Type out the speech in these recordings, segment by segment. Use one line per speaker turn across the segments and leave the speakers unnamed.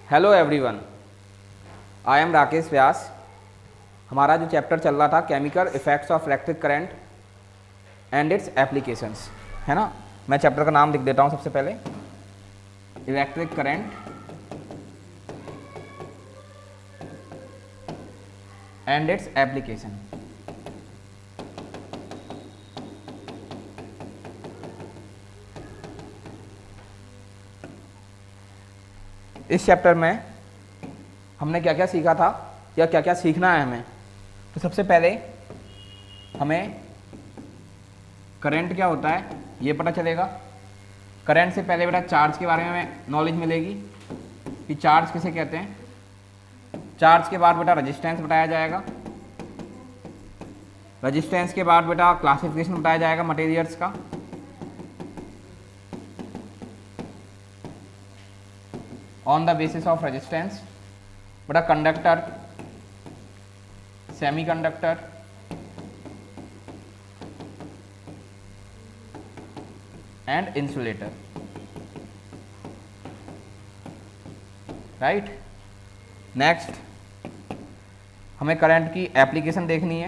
Hello everyone, I am Rakesh Vyas. हमारा जो chapter चल रहा था chemical effects of electric current and its applications, है ना। मैं चैप्टर का नाम लिख देता हूँ सबसे पहले, electric current and its application. इस चैप्टर में हमने क्या क्या सीखा था या क्या क्या सीखना है हमें। तो सबसे पहले हमें करंट क्या होता है ये पता चलेगा। करंट से पहले बेटा चार्ज के बारे में नॉलेज मिलेगी कि चार्ज किसे कहते हैं। चार्ज के बाद बेटा रेजिस्टेंस बताया जाएगा। रेजिस्टेंस के बाद बेटा क्लासिफिकेशन बताया जाएगा मटेरियल्स का। On the basis of resistance बेटा conductor, semiconductor, and insulator, right. Next हमें करंट की एप्लीकेशन देखनी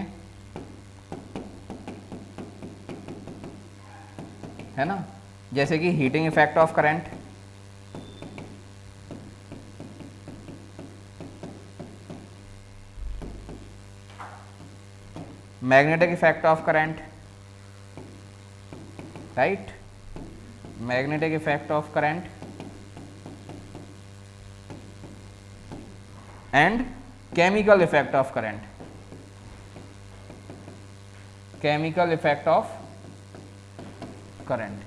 है ना, जैसे कि heating effect of current, magnetic effect of current, right, magnetic effect of current and chemical effect of current, chemical effect of current.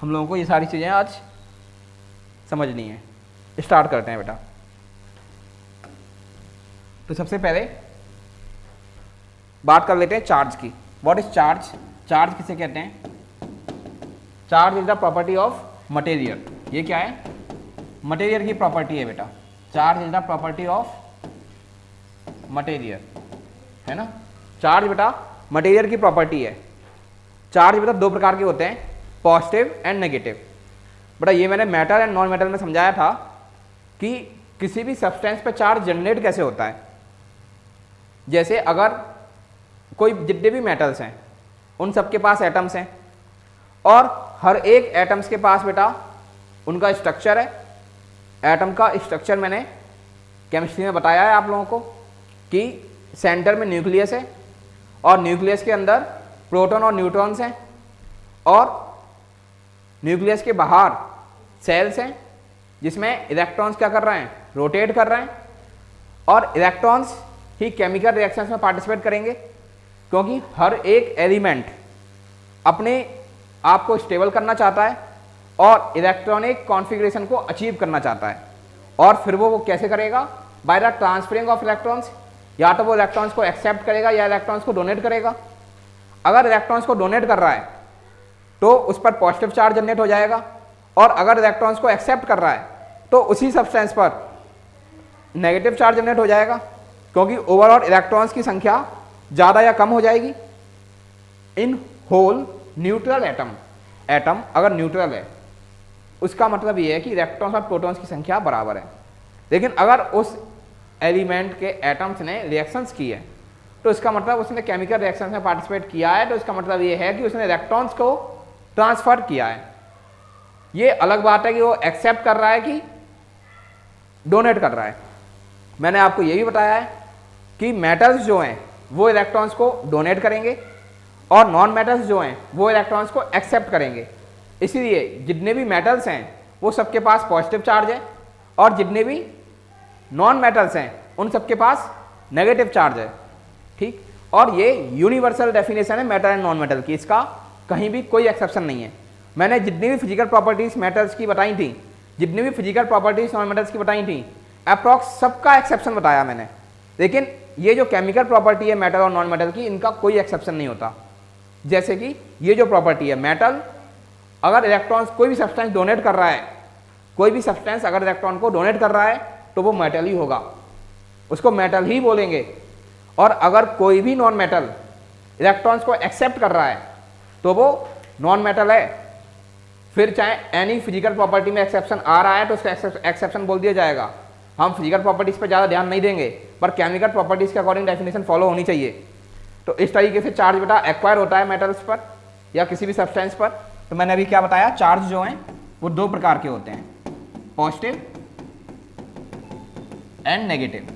हम लोगों को ये सारी चीजें आज समझनी है। स्टार्ट करते हैं बेटा। तो सबसे पहले बात कर लेते हैं चार्ज की। What is charge? चार्ज किसे कहते हैं? Charge is the property of material. ये क्या है? मटेरियल की प्रॉपर्टी है बेटा। Charge is the property of material, है ना। चार्ज बेटा मटेरियल की प्रॉपर्टी है। चार्ज बेटा दो प्रकार के होते हैं, पॉजिटिव एंड नेगेटिव। बेटा ये मैंने मेटल एंड नॉन मेटल में समझाया था कि किसी भी सब्सटेंस पे चार्ज जनरेट कैसे होता है। जैसे अगर कोई जितने भी मेटल्स हैं उन सबके पास एटम्स हैं और हर एक एटम्स के पास बेटा उनका स्ट्रक्चर है। एटम का स्ट्रक्चर मैंने केमिस्ट्री में बताया है आप लोगों को कि सेंटर में न्यूक्लियस है और न्यूक्लियस के अंदर प्रोटॉन और न्यूट्रॉन्स हैं और न्यूक्लियस के बाहर सेल्स हैं जिसमें इलेक्ट्रॉन्स क्या कर रहे हैं? रोटेट कर रहे हैं। और इलेक्ट्रॉन्स ही केमिकल रिएक्शंस में पार्टिसिपेट करेंगे क्योंकि हर एक एलिमेंट अपने आप को स्टेबल करना चाहता है और इलेक्ट्रॉनिक कॉन्फ़िगरेशन को अचीव करना चाहता है। और फिर वो कैसे करेगा? By the transferring of electrons. या तो वो इलेक्ट्रॉन्स को एक्सेप्ट करेगा या इलेक्ट्रॉन्स को डोनेट करेगा। अगर इलेक्ट्रॉन्स को डोनेट कर रहा है तो उस पर पॉजिटिव चार्ज जनरेट हो जाएगा और अगर इलेक्ट्रॉन्स को एक्सेप्ट कर रहा है तो उसी सब्सटेंस पर नेगेटिव चार्ज जनरेट हो जाएगा क्योंकि ओवरऑल इलेक्ट्रॉन्स की संख्या ज़्यादा या कम हो जाएगी। In whole neutral atom, atom अगर न्यूट्रल है उसका मतलब ये है कि इलेक्ट्रॉन्स और प्रोटॉन्स की संख्या बराबर है। लेकिन अगर उस एलिमेंट के एटम्स ने रिएक्शंस की है तो इसका मतलब उसने केमिकल रिएक्शंस में पार्टिसिपेट किया है, तो इसका मतलब ये है कि उसने इलेक्ट्रॉन्स को ट्रांसफर किया है। ये अलग बात है कि वो एक्सेप्ट कर रहा है कि डोनेट कर रहा है। मैंने आपको ये भी बताया है कि मेटल्स जो हैं वो इलेक्ट्रॉन्स को डोनेट करेंगे और नॉन मेटल्स जो हैं वो इलेक्ट्रॉन्स को एक्सेप्ट करेंगे। इसीलिए जितने भी मेटल्स हैं वो सबके पास पॉजिटिव चार्ज है और जितने भी नॉन मेटल्स हैं उन सबके पास नेगेटिव चार्ज है, ठीक। और ये यूनिवर्सल डेफिनेशन है मेटल एंड नॉन मेटल की, इसका कहीं भी कोई एक्सेप्शन नहीं है। मैंने जितनी भी फिजिकल प्रॉपर्टीज मेटल्स की बताई थी, जितनी भी फिजिकल प्रॉपर्टीज नॉन मेटल्स की बताई थी, अप्रॉक्स सबका एक्सेप्शन बताया मैंने। लेकिन ये जो केमिकल प्रॉपर्टी है मेटल और नॉन मेटल की, इनका कोई एक्सेप्शन नहीं होता। जैसे कि ये जो प्रॉपर्टी है मेटल, अगर इलेक्ट्रॉन्स कोई भी सब्सटेंस डोनेट कर रहा है, कोई भी सब्सटेंस अगर इलेक्ट्रॉन को डोनेट कर रहा है तो वो मेटल ही होगा, उसको मेटल ही बोलेंगे। और अगर कोई भी नॉन मेटल इलेक्ट्रॉन्स को एक्सेप्ट कर रहा है तो वो नॉन मेटल है। फिर चाहे एनी फिजिकल प्रॉपर्टी में एक्सेप्शन आ रहा है तो उसका एक्सेप्शन बोल दिया जाएगा। हम फिजिकल प्रॉपर्टीज पर ज़्यादा ध्यान नहीं देंगे, पर केमिकल प्रॉपर्टीज के अकॉर्डिंग डेफिनेशन फॉलो होनी चाहिए। तो इस तरीके से चार्ज बेटा एक्वायर होता है मेटल्स पर या किसी भी सब्सटेंस पर। तो मैंने अभी क्या बताया, चार्ज जो हैं वो दो प्रकार के होते हैं, पॉजिटिव एंड नेगेटिव।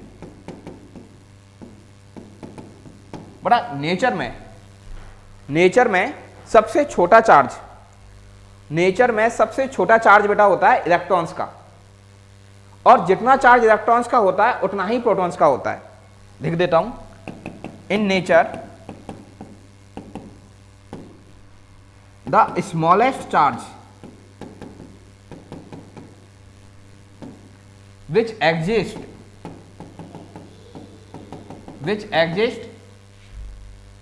बड़ा नेचर में सबसे छोटा चार्ज, नेचर में सबसे छोटा चार्ज बेटा होता है इलेक्ट्रॉन्स का, और जितना चार्ज इलेक्ट्रॉन्स का होता है उतना ही प्रोटॉन्स का होता है। लिख देता हूं, in nature the smallest charge which exist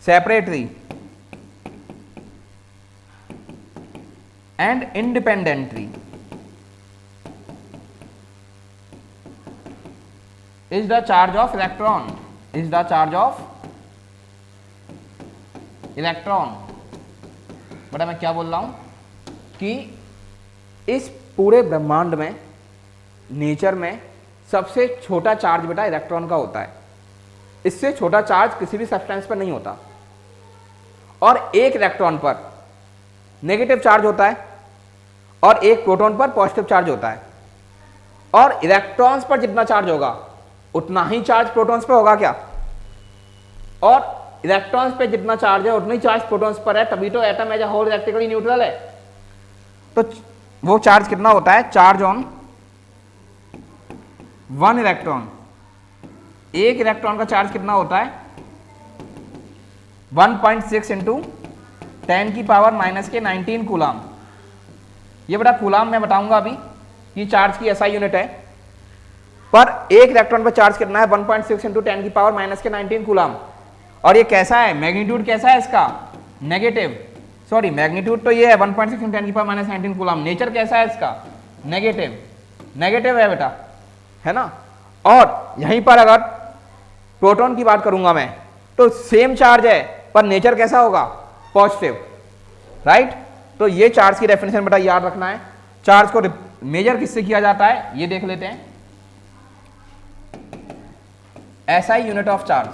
separately and independently is the charge of electron, बड़ा मैं क्या बोल रहा हूं कि इस पूरे ब्रह्मांड में नेचर में सबसे छोटा चार्ज बेटा इलेक्ट्रॉन का होता है। इससे छोटा चार्ज किसी भी सब्सटेंस पर नहीं होता, और एक इलेक्ट्रॉन पर नेगेटिव चार्ज होता है और एक प्रोटॉन पर पॉजिटिव चार्ज होता है। और इलेक्ट्रॉन्स पर जितना चार्ज होगा उतना ही चार्ज प्रोटॉन्स पर होगा क्या, और इलेक्ट्रॉन्स पे जितना चार्ज है उतना ही चार्ज प्रोटॉन्स पर है, तभी तो atom as a whole electrically neutral है। तो वो चार्ज कितना होता है, चार्ज ऑन वन इलेक्ट्रॉन, एक इलेक्ट्रॉन का चार्ज कितना होता है 1.6 इंटू 10⁻⁻⁻⁹ कूलाम। ये बड़ा कूलाम मैं बताऊंगा अभी, ये चार्ज की एसआई यूनिट है, पर एक इलेक्ट्रॉन पर चार्ज कितना है 1.6 इंटू 10⁻⁻⁻⁹ कूलाम। और ये कैसा है, मैग्नीट्यूड कैसा है इसका, नेगेटिव, सॉरी मैग्नीट्यूड तो ये है 1.6 इंटू 10⁻⁻⁹ कूलाम। नेचर कैसा है इसका, नेगेटिव है बेटा, है ना। और यहीं पर अगर प्रोटॉन की बात करूंगा मैं तो सेम चार्ज है पर नेचर कैसा होगा, पॉजिटिव, राइट। तो ये चार्ज की डेफिनेशन बेटा याद रखना है। चार्ज को मेजर किससे किया जाता है ये देख लेते हैं, SI unit of charge.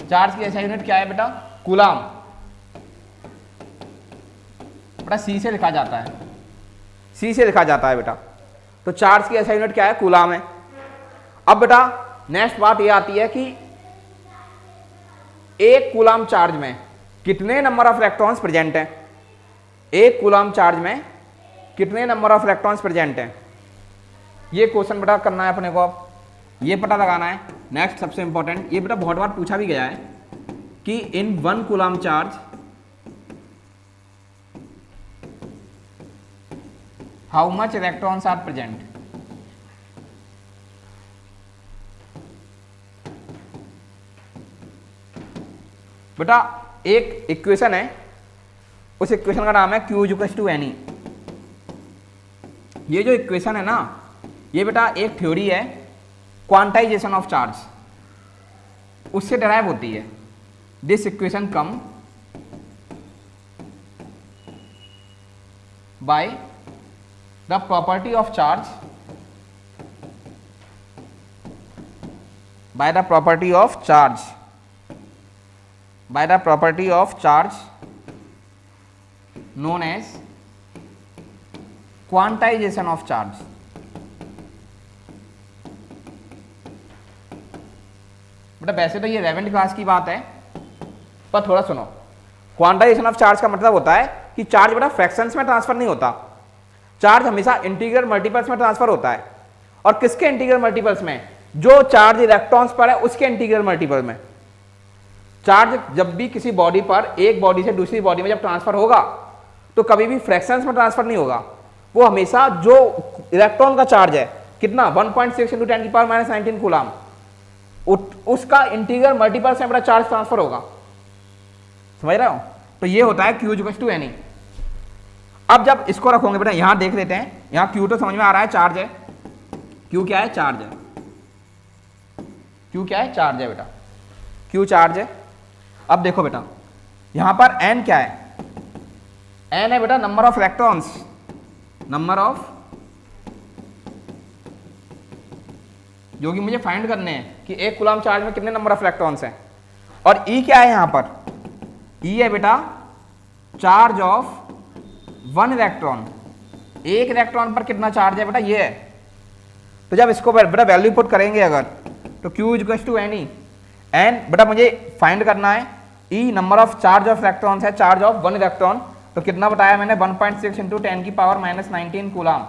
Charge की एसआई यूनिट क्या है बेटा, कूलाम। बेटा सी से लिखा जाता है, सी से लिखा जाता है बेटा। तो चार्ज की एसआई यूनिट क्या है, कूलाम है। अब बेटा नेक्स्ट बात ये आती है कि एक कूलाम चार्ज में कितने नंबर ऑफ इलेक्ट्रॉन्स प्रेजेंट हैं, एक कूलाम चार्ज में कितने नंबर ऑफ इलेक्ट्रॉन्स प्रेजेंट हैं, ये क्वेश्चन बेटा करना है अपने को। अब ये पता लगाना है। नेक्स्ट सबसे इंपॉर्टेंट, ये बेटा बहुत बार पूछा भी गया है कि in one coulomb charge how much electrons are present. बेटा एक इक्वेशन है, उस इक्वेशन का नाम है Q = NE। ये जो इक्वेशन है ना, ये बेटा एक थ्योरी है क्वांटाइजेशन ऑफ चार्ज, उससे डिराइव होती है। This equation come by the property of charge, by the property of charge known as quantization of charge। बेटा वैसे तो ये 11वीं क्लास की बात है, पर थोड़ा सुनो। क्वांटाइजेशन ऑफ चार्ज का मतलब होता है कि चार्ज बेटा फ्रैक्शंस में ट्रांसफर नहीं होता, चार्ज हमेशा इंटीग्रल मल्टीपल्स में ट्रांसफर होता है। और किसके इंटीग्रल मल्टीपल्स में, जो चार्ज इलेक्ट्रॉन्स पर है उसके इंटीग्रल मल्टीपल में। चार्ज जब भी किसी बॉडी पर एक बॉडी से दूसरी बॉडी में जब ट्रांसफर होगा तो कभी भी फ्रैक्शंस में ट्रांसफर नहीं होगा, वो हमेशा जो इलेक्ट्रॉन का चार्ज है कितना 1.6 इंटू 10⁻⁻⁹ कूलाम, उसका इंटीग्रल मल्टीपल से बड़ा चार्ज ट्रांसफर होगा। समझ रहे हो। तो ये होता है Q = NE। अब जब इसको रखोगे बेटा, यहां देख लेते हैं, यहां Q तो समझ में आ रहा है, चार्ज है। Q क्या है, चार्ज है। Q क्या है, चार्ज है बेटा। Q चार्ज है। अब देखो बेटा यहां पर N क्या है, एन है बेटा number of electrons, number of, जो कि मुझे फाइंड करने हैं कि एक कूलम चार्ज में कितने नंबर ऑफ इलेक्ट्रॉन्स हैं। और ई क्या है यहां पर, ई है बेटा चार्ज ऑफ वन इलेक्ट्रॉन, एक इलेक्ट्रॉन पर कितना चार्ज है बेटा ये है। तो जब इसको बेटा वैल्यू पुट करेंगे अगर, तो Q equal to n e, n बेटा मुझे फाइंड करना है, e number of charge of electrons है, चार्ज ऑफ वन इलेक्ट्रॉन, तो कितना बताया मैंने 1.6 इंटू 10 की पावर -19 कूलम।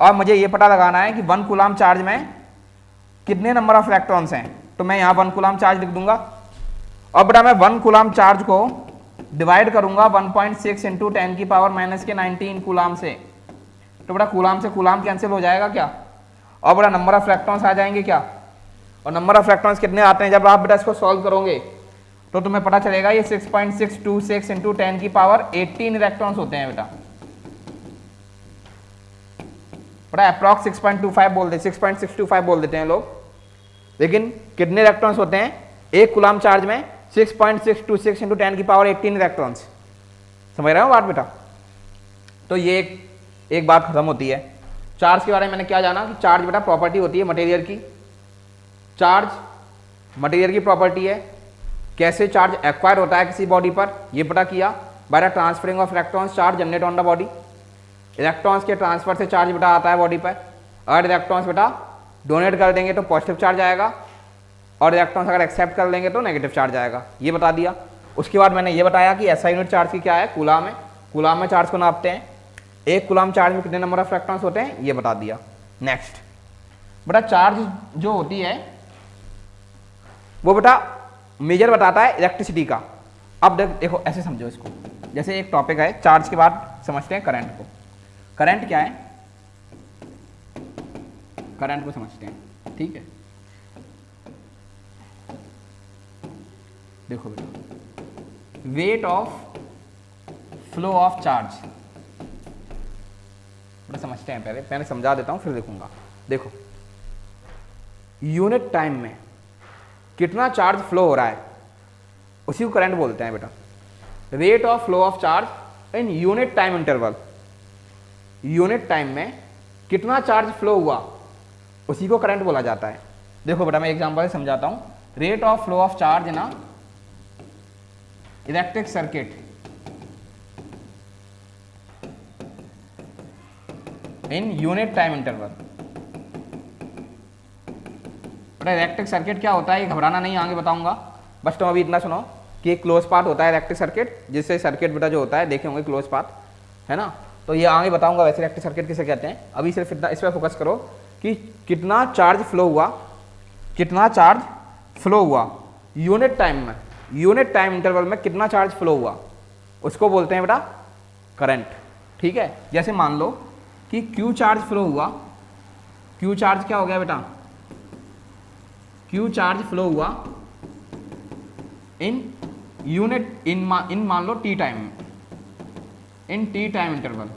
और मुझे ये पता लगाना है कि 1 कूलम चार्ज में कितने नंबर ऑफ इलेक्ट्रॉन्स हैं, तो मैं यहाँ 1 कूलम चार्ज लिख दूंगा। और बेटा मैं 1 कूलम चार्ज को डिवाइड करूंगा 1.6 इंटू 10 की पावर -19 कूलम से, तो बेटा कूलम से कूलम कैंसिल हो जाएगा क्या, और बेटा नंबर ऑफ इलेक्ट्रॉन्स आ जाएंगे क्या, और नंबर ऑफ इलेक्ट्रॉन्स कितने आते हैं जब आप बेटा इसको सॉल्व करोगे तो तुम्हें पता चलेगा ये 6.626 इंटू 10 की पावर 18 इलेक्ट्रॉन्स होते हैं बेटा अप्रॉक्स 6.25 बोल देते, 6.625 बोल देते हैं लोग, लेकिन कितने इलेक्ट्रॉन्स होते हैं एक कूलम चार्ज में, 6.626 इंटू 10 की पावर 18 इलेक्ट्रॉन्स। समझ रहे हो बात बेटा। तो ये एक बात खत्म होती है। चार्ज के बारे में मैंने क्या जाना कि चार्ज बेटा प्रॉपर्टी होती है मटेरियल की, चार्ज मटेरियल की प्रॉपर्टी है, कैसे चार्ज एक्वायर होता है किसी बॉडी पर ये पता किया, by the transferring of electrons charge generate on the body, electrons के ट्रांसफर से चार्ज बेटा आता है बॉडी पर, अगर इलेक्ट्रॉन्स बेटा डोनेट कर देंगे तो पॉजिटिव चार्ज आएगा, और इलेक्ट्रॉन्स अगर एक्सेप्ट कर लेंगे तो नेगेटिव चार्ज आएगा, ये बता दिया। उसके बाद मैंने ये बताया कि एसआई यूनिट चार्ज की क्या है, कूलम है, कूलम में चार्ज को नापते हैं, एक कूलम चार्ज में कितने नंबर ऑफ इलेक्ट्रॉन्स होते हैं ये बता दिया। नेक्स्ट बेटा चार्ज जो होती है वो बेटा मेजर बताता है इलेक्ट्रिसिटी का। अब देखो ऐसे समझो इसको, जैसे एक टॉपिक है, चार्ज के बाद समझते हैं करंट को। करंट क्या है, करंट को समझते हैं, ठीक है। देखो बेटा weight of flow of charge, बेटा समझते हैं, पहले समझा देता हूं फिर देखूंगा। देखो यूनिट टाइम में कितना चार्ज फ्लो हो रहा है उसी को करंट बोलते हैं बेटा। Rate of flow of charge in unit time interval, unit time में कितना चार्ज फ्लो हुआ उसी को करंट बोला जाता है। देखो बेटा मैं एग्जांपल से समझाता हूं, rate of flow of charge in electric circuit in unit time interval. बेटा इलेक्ट्रिक सर्किट क्या होता है ये घबराना नहीं, आगे बताऊंगा, बस तुम अभी इतना सुनो कि एक क्लोज पाथ होता है इलेक्ट्रिक सर्किट, जिससे सर्किट बेटा जो होता है देखे होंगे क्लोज पाथ, है ना, तो ये आगे बताऊंगा वैसे इलेक्ट्रिक सर्किट किसे कहते हैं। अभी सिर्फ इतना इस पर फोकस करो कि कितना चार्ज फ्लो हुआ, कितना चार्ज फ्लो हुआ यूनिट टाइम में, यूनिट टाइम इंटरवल में कितना चार्ज फ्लो हुआ उसको बोलते हैं बेटा करंट, ठीक है। जैसे मान लो कि Q चार्ज फ्लो हुआ, Q चार्ज क्या हो गया बेटा, Q चार्ज फ्लो हुआ इन यूनिट इन मान लो T टाइम, इन T time interval,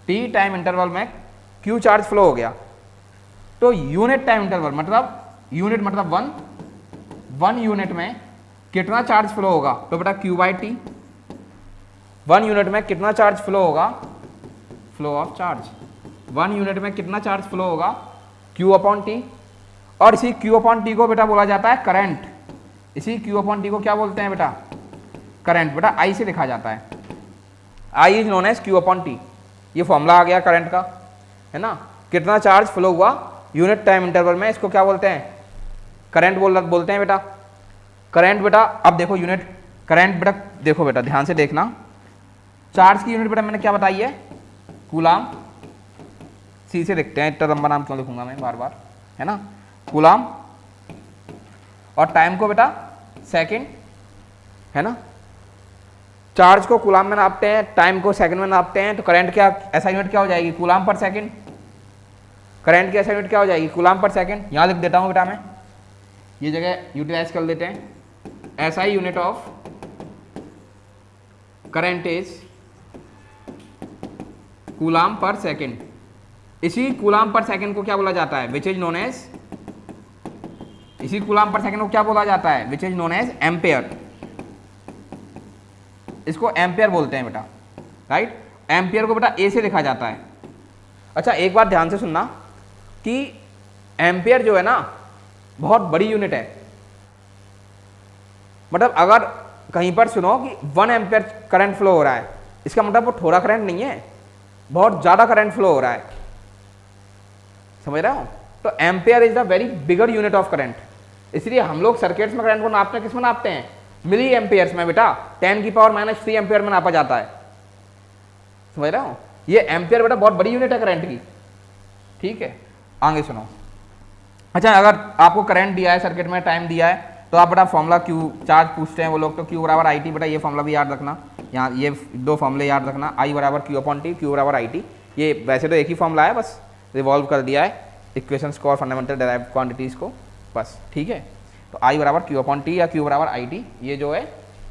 T time interval में Q चार्ज फ्लो हो गया, तो यूनिट टाइम इंटरवल मतलब यूनिट मतलब वन यूनिट में कितना चार्ज फ्लो होगा, तो बेटा Q/T, 1 यूनिट में कितना चार्ज फ्लो होगा, फ्लो ऑफ चार्ज, 1 यूनिट में कितना चार्ज फ्लो होगा Q/T, और इसी Q/T को बेटा बोला जाता है करंट, इसी Q/T को क्या बोलते हैं बेटा करंट, बेटा I से लिखा जाता है, I is known as Q/T, ये फॉर्मूला आ गया करंट का, है ना। कितना चार्ज फ्लो हुआ यूनिट टाइम इंटरवल में, इसको क्या बोलते हैं करंट बोलते हैं बेटा करंट। बेटा अब देखो यूनिट करंट बेटा, देखो बेटा ध्यान से देखना, चार्ज की यूनिट बेटा मैंने क्या बताई है कूलम, सी से लिखते हैं, इतना लंबा नाम क्यों लिखूंगा मैं बार बार, है ना, कूलम, और टाइम को बेटा सेकंड, है ना। चार्ज को कूलम में नापते हैं, टाइम को सेकंड में नापते हैं, तो करंट क्या ऐसा यूनिट क्या हो जाएगी कूलम पर सेकंड, करंट की ऐसा यूनिट क्या हो जाएगी कूलम पर सेकंड। यहाँ लिख देता हूँ बेटा मैं, ये जगह यूटिलाइज कर देते हैं, ऐसा ही unit of current is coulomb per second, इसी कूलम पर सेकंड को क्या बोला जाता है विच इज नोन एज, इसी कूलम पर सेकंड को क्या बोला जाता है which is known as ampere, इसको एम्पियर बोलते हैं बेटा, राइट। एम्पियर को बेटा ए से लिखा जाता है। अच्छा एक बात ध्यान से सुनना कि एम्पियर जो है ना बहुत बड़ी यूनिट है। मतलब अगर कहीं पर सुनो कि 1 एम्पियर करंट फ्लो हो रहा है, इसका मतलब वो थोड़ा करंट नहीं है, बहुत ज़्यादा करंट फ्लो हो रहा है, समझ रहे हो। तो ampere is the very bigger unit of current. इसलिए हम लोग सर्किट्स में करंट को नापते हैं, किस में नापते हैं, मिली एम्पियर्स में बेटा, 10⁻³ एम्पियर में नापा जाता है, समझ रहे हो। ये एम्पियर बेटा बहुत बड़ी यूनिट है करंट की, ठीक है। आगे सुनो। अच्छा अगर आपको करंट दिया है सर्किट में, टाइम दिया है, तो आप बेटा फॉर्मूला क्यू चार्ज पूछते हैं वो लोग, तो क्यू बराबर आई टी, बेटा ये फॉर्मूला भी याद रखना, यहाँ ये 2 फॉर्मूले याद रखना, आई बराबर Q/T, क्यू बराबर आई टी। ये वैसे तो एक ही फॉर्मूला है, बस रिवॉल्व कर दिया है इक्वेशंस को और फंडामेंटल डेराइव्ड क्वांटिटीज़ को, बस, ठीक है। तो आई बराबर Q/T या क्यू बराबर आई टी, ये जो है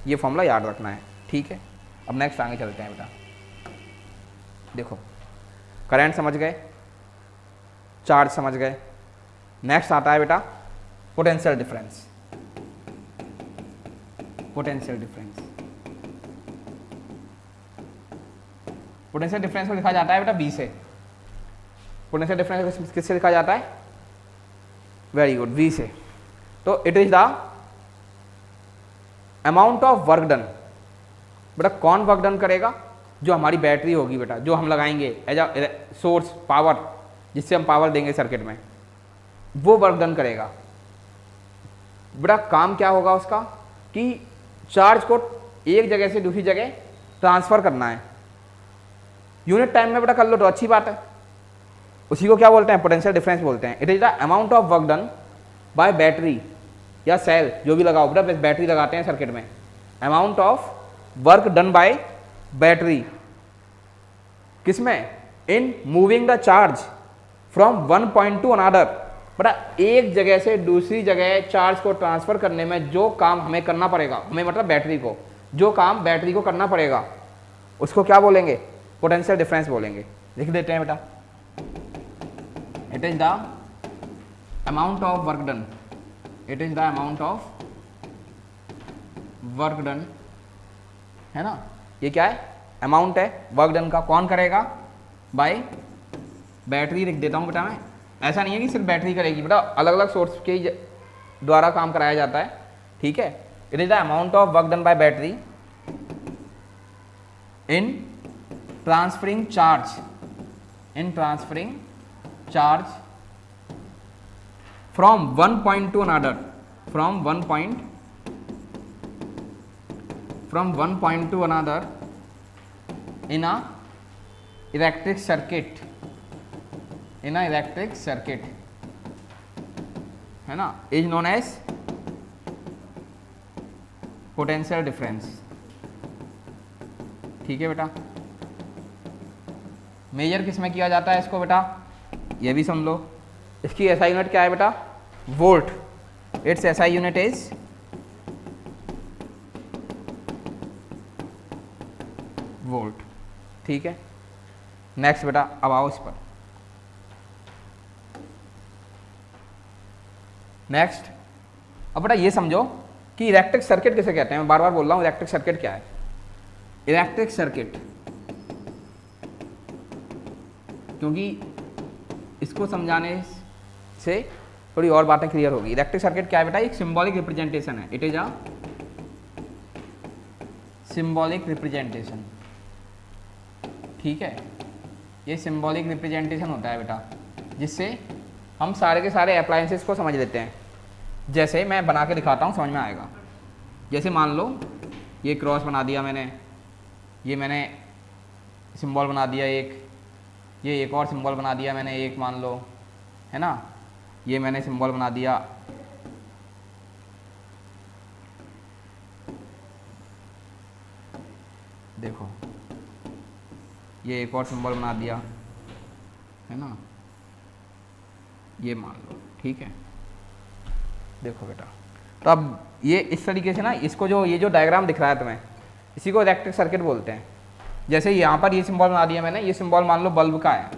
ये फॉर्मूला याद रखना है, ठीक है। अब नेक्स्ट आगे चलते हैं बेटा। देखो करंट समझ गए, चार्ज समझ गए, नेक्स्ट आता है बेटा potential difference. Potential difference, potential difference को लिखा जाता है बेटा बी से। पोटेंशियल डिफरेंस किससे लिखा जाता है, वेरी गुड, वी से। तो it is the amount of work done. बेटा कौन वर्क डन करेगा, जो हमारी बैटरी होगी बेटा, जो हम लगाएंगे एज अ सोर्स पावर, जिससे हम पावर देंगे सर्किट में, वो वर्क डन करेगा। बेटा काम क्या होगा उसका कि चार्ज को एक जगह से दूसरी जगह ट्रांसफर करना है। यूनिट टाइम में बेटा कर लो तो अच्छी बात है, उसी को क्या बोलते हैं, पोटेंशियल डिफरेंस बोलते हैं। It is the amount of work done by battery या सेल, जो भी लगाओ बेटा, बैटरी लगाते हैं सर्किट में, amount of work done by battery, किसमें, in moving the charge from one point to another. बेटा एक जगह से दूसरी जगह चार्ज को ट्रांसफर करने में जो काम हमें करना पड़ेगा, हमें मतलब बैटरी को, जो काम बैटरी को करना पड़ेगा उसको क्या बोलेंगे, पोटेंशियल डिफरेंस बोलेंगे। लिख देते हैं बेटा, it is the amount of work done, it is the amount of work done, है ना। ये क्या है, अमाउंट है वर्क डन का, कौन करेगा, बाय बैटरी। लिख देता हूँ बेटा मैं, ऐसा नहीं है कि सिर्फ बैटरी करेगी बेटा, अलग अलग सोर्स के द्वारा काम कराया जाता है, ठीक है। It is the amount of work done by battery in transferring charge, in transferring charge from one point to another, from one point to another in a electric circuit, in a electric circuit, है ना, is known as potential difference, ठीक है बेटा। Major किस में किया जाता है इसको बेटा, ये भी समझ लो। इसकी एसआई यूनिट क्या है बेटा, volt. It's SI unit is volt, ठीक है। नेक्स्ट बेटा अब आओ इस पर, नेक्स्ट अब बेटा ये समझो कि इलेक्ट्रिक सर्किट किसे कहते हैं। मैं बार बार बोल रहा हूं इलेक्ट्रिक सर्किट क्या है। इलेक्ट्रिक सर्किट, क्योंकि इसको समझाने से थोड़ी और बातें क्लियर होगी। इलेक्ट्रिक सर्किट क्या है बेटा, एक सिंबॉलिक रिप्रेजेंटेशन है। It is a symbolic representation, ठीक है। ये सिंबॉलिक रिप्रेजेंटेशन होता है बेटा, जिससे हम सारे के सारे अप्लायंसेस को समझ लेते हैं। जैसे मैं बना के दिखाता हूँ, समझ में आएगा। जैसे मान लो ये क्रॉस बना दिया मैंने, ये मैंने सिंबल बना दिया एक, ये एक और सिंबल बना दिया मैंने एक, मान लो, है ना, ये मैंने सिंबल बना दिया, देखो ये एक और सिंबल बना दिया, है ना, ये मान लो, ठीक है। देखो बेटा, तो अब ये इस तरीके से ना, इसको जो ये जो डायग्राम दिख रहा है तुम्हें, इसी को इलेक्ट्रिक सर्किट बोलते हैं। जैसे यहाँ पर ये सिंबल बना दिया मैंने, ये सिंबल मान लो बल्ब का है,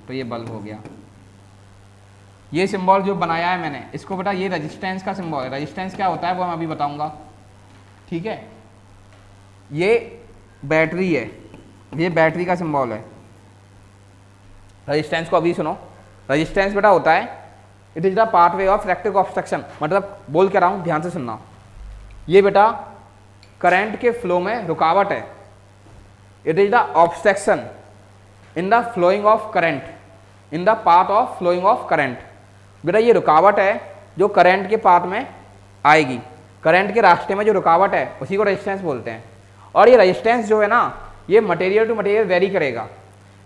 तो ये बल्ब हो गया। ये सिंबल जो बनाया है मैंने, इसको बेटा ये रेजिस्टेंस का सिंबल है। रेजिस्टेंस क्या होता है वो मैं अभी बताऊंगा, ठीक है। ये बैटरी है, ये बैटरी का सिंबल है। रेजिस्टेंस को अभी सुनो, रेजिस्टेंस बेटा होता है it is the part way of electric obstruction, मतलब बोल के रहा हूँ, ध्यान से सुनना। ये बेटा करंट के फ्लो में रुकावट है, it is the obstruction in the flowing of current, in the path of flowing of current. बेटा ये रुकावट है जो करंट के पाथ में आएगी, करंट के रास्ते में जो रुकावट है उसी को रेजिस्टेंस बोलते हैं। और ये रेजिस्टेंस जो है ना, ये मटेरियल टू मटेरियल वेरी करेगा।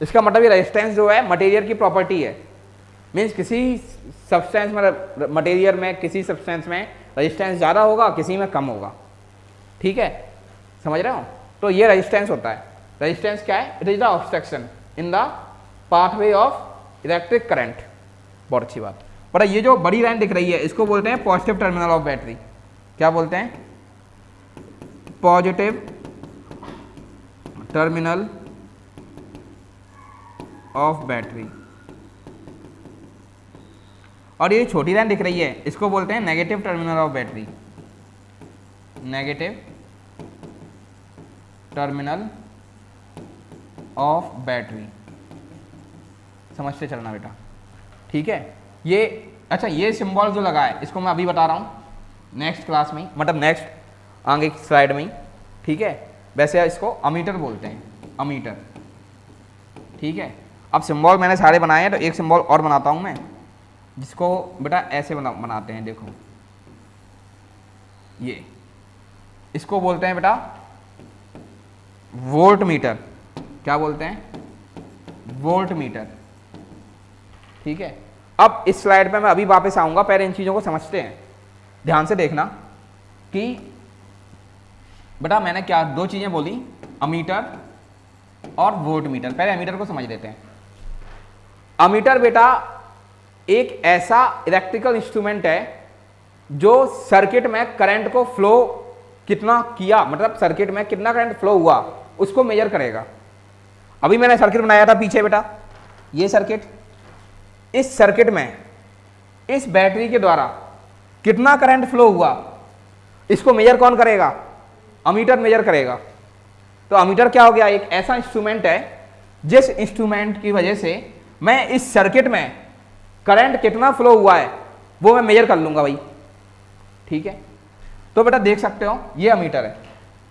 इसका मतलब ये रेजिस्टेंस जो है मटेरियल की प्रॉपर्टी है, मीन्स किसी सब्सटेंस में, मटेरियल में, किसी सब्सटेंस में रेजिस्टेंस ज़्यादा होगा, किसी में कम होगा। ठीक है, समझ रहे हो? तो ये रेजिस्टेंस होता है। रेजिस्टेंस क्या है? It is the obstruction in the pathway of electric current. बहुत अच्छी बात। पर ये जो बड़ी लाइन दिख रही है इसको बोलते हैं पॉजिटिव टर्मिनल ऑफ बैटरी। क्या बोलते हैं? Positive terminal of battery. और ये छोटी लाइन दिख रही है इसको बोलते हैं negative terminal of battery, negative terminal of battery. समझते चलना बेटा, ठीक है? ये अच्छा, ये सिंबल जो लगा है इसको मैं अभी बता रहा हूँ नेक्स्ट क्लास में, मतलब नेक्स्ट आगे की स्लाइड में ही, ठीक है? वैसे इसको अमीटर बोलते हैं, अमीटर। ठीक है, अब सिंबल मैंने सारे बनाए हैं तो एक सिंबल और बनाता हूँ मैं, जिसको बेटा ऐसे बनाते हैं। देखो ये, इसको बोलते हैं बेटा वोल्ट मीटर। क्या बोलते हैं? Volt meter. ठीक है, अब इस स्लाइड पे मैं अभी वापस आऊंगा, पहले इन चीज़ों को समझते हैं। ध्यान से देखना कि बेटा मैंने क्या दो चीज़ें बोली, अमीटर और वोल्ट मीटर। पहले अमीटर को समझ लेते हैं। अमीटर बेटा एक ऐसा इलेक्ट्रिकल इंस्ट्रूमेंट है जो सर्किट में करंट को फ्लो कितना किया, मतलब सर्किट में कितना करंट फ्लो हुआ उसको मेजर करेगा। अभी मैंने सर्किट बनाया था पीछे बेटा, ये सर्किट, इस सर्किट में इस बैटरी के द्वारा कितना करंट फ्लो हुआ इसको मेजर कौन करेगा? अमीटर मेजर करेगा। तो अमीटर क्या हो गया? एक ऐसा इंस्ट्रूमेंट है जिस इंस्ट्रूमेंट की वजह से मैं इस सर्किट में करंट कितना फ्लो हुआ है वो मैं मेजर कर लूंगा भाई। ठीक है, तो बेटा देख सकते हो ये अमीटर है।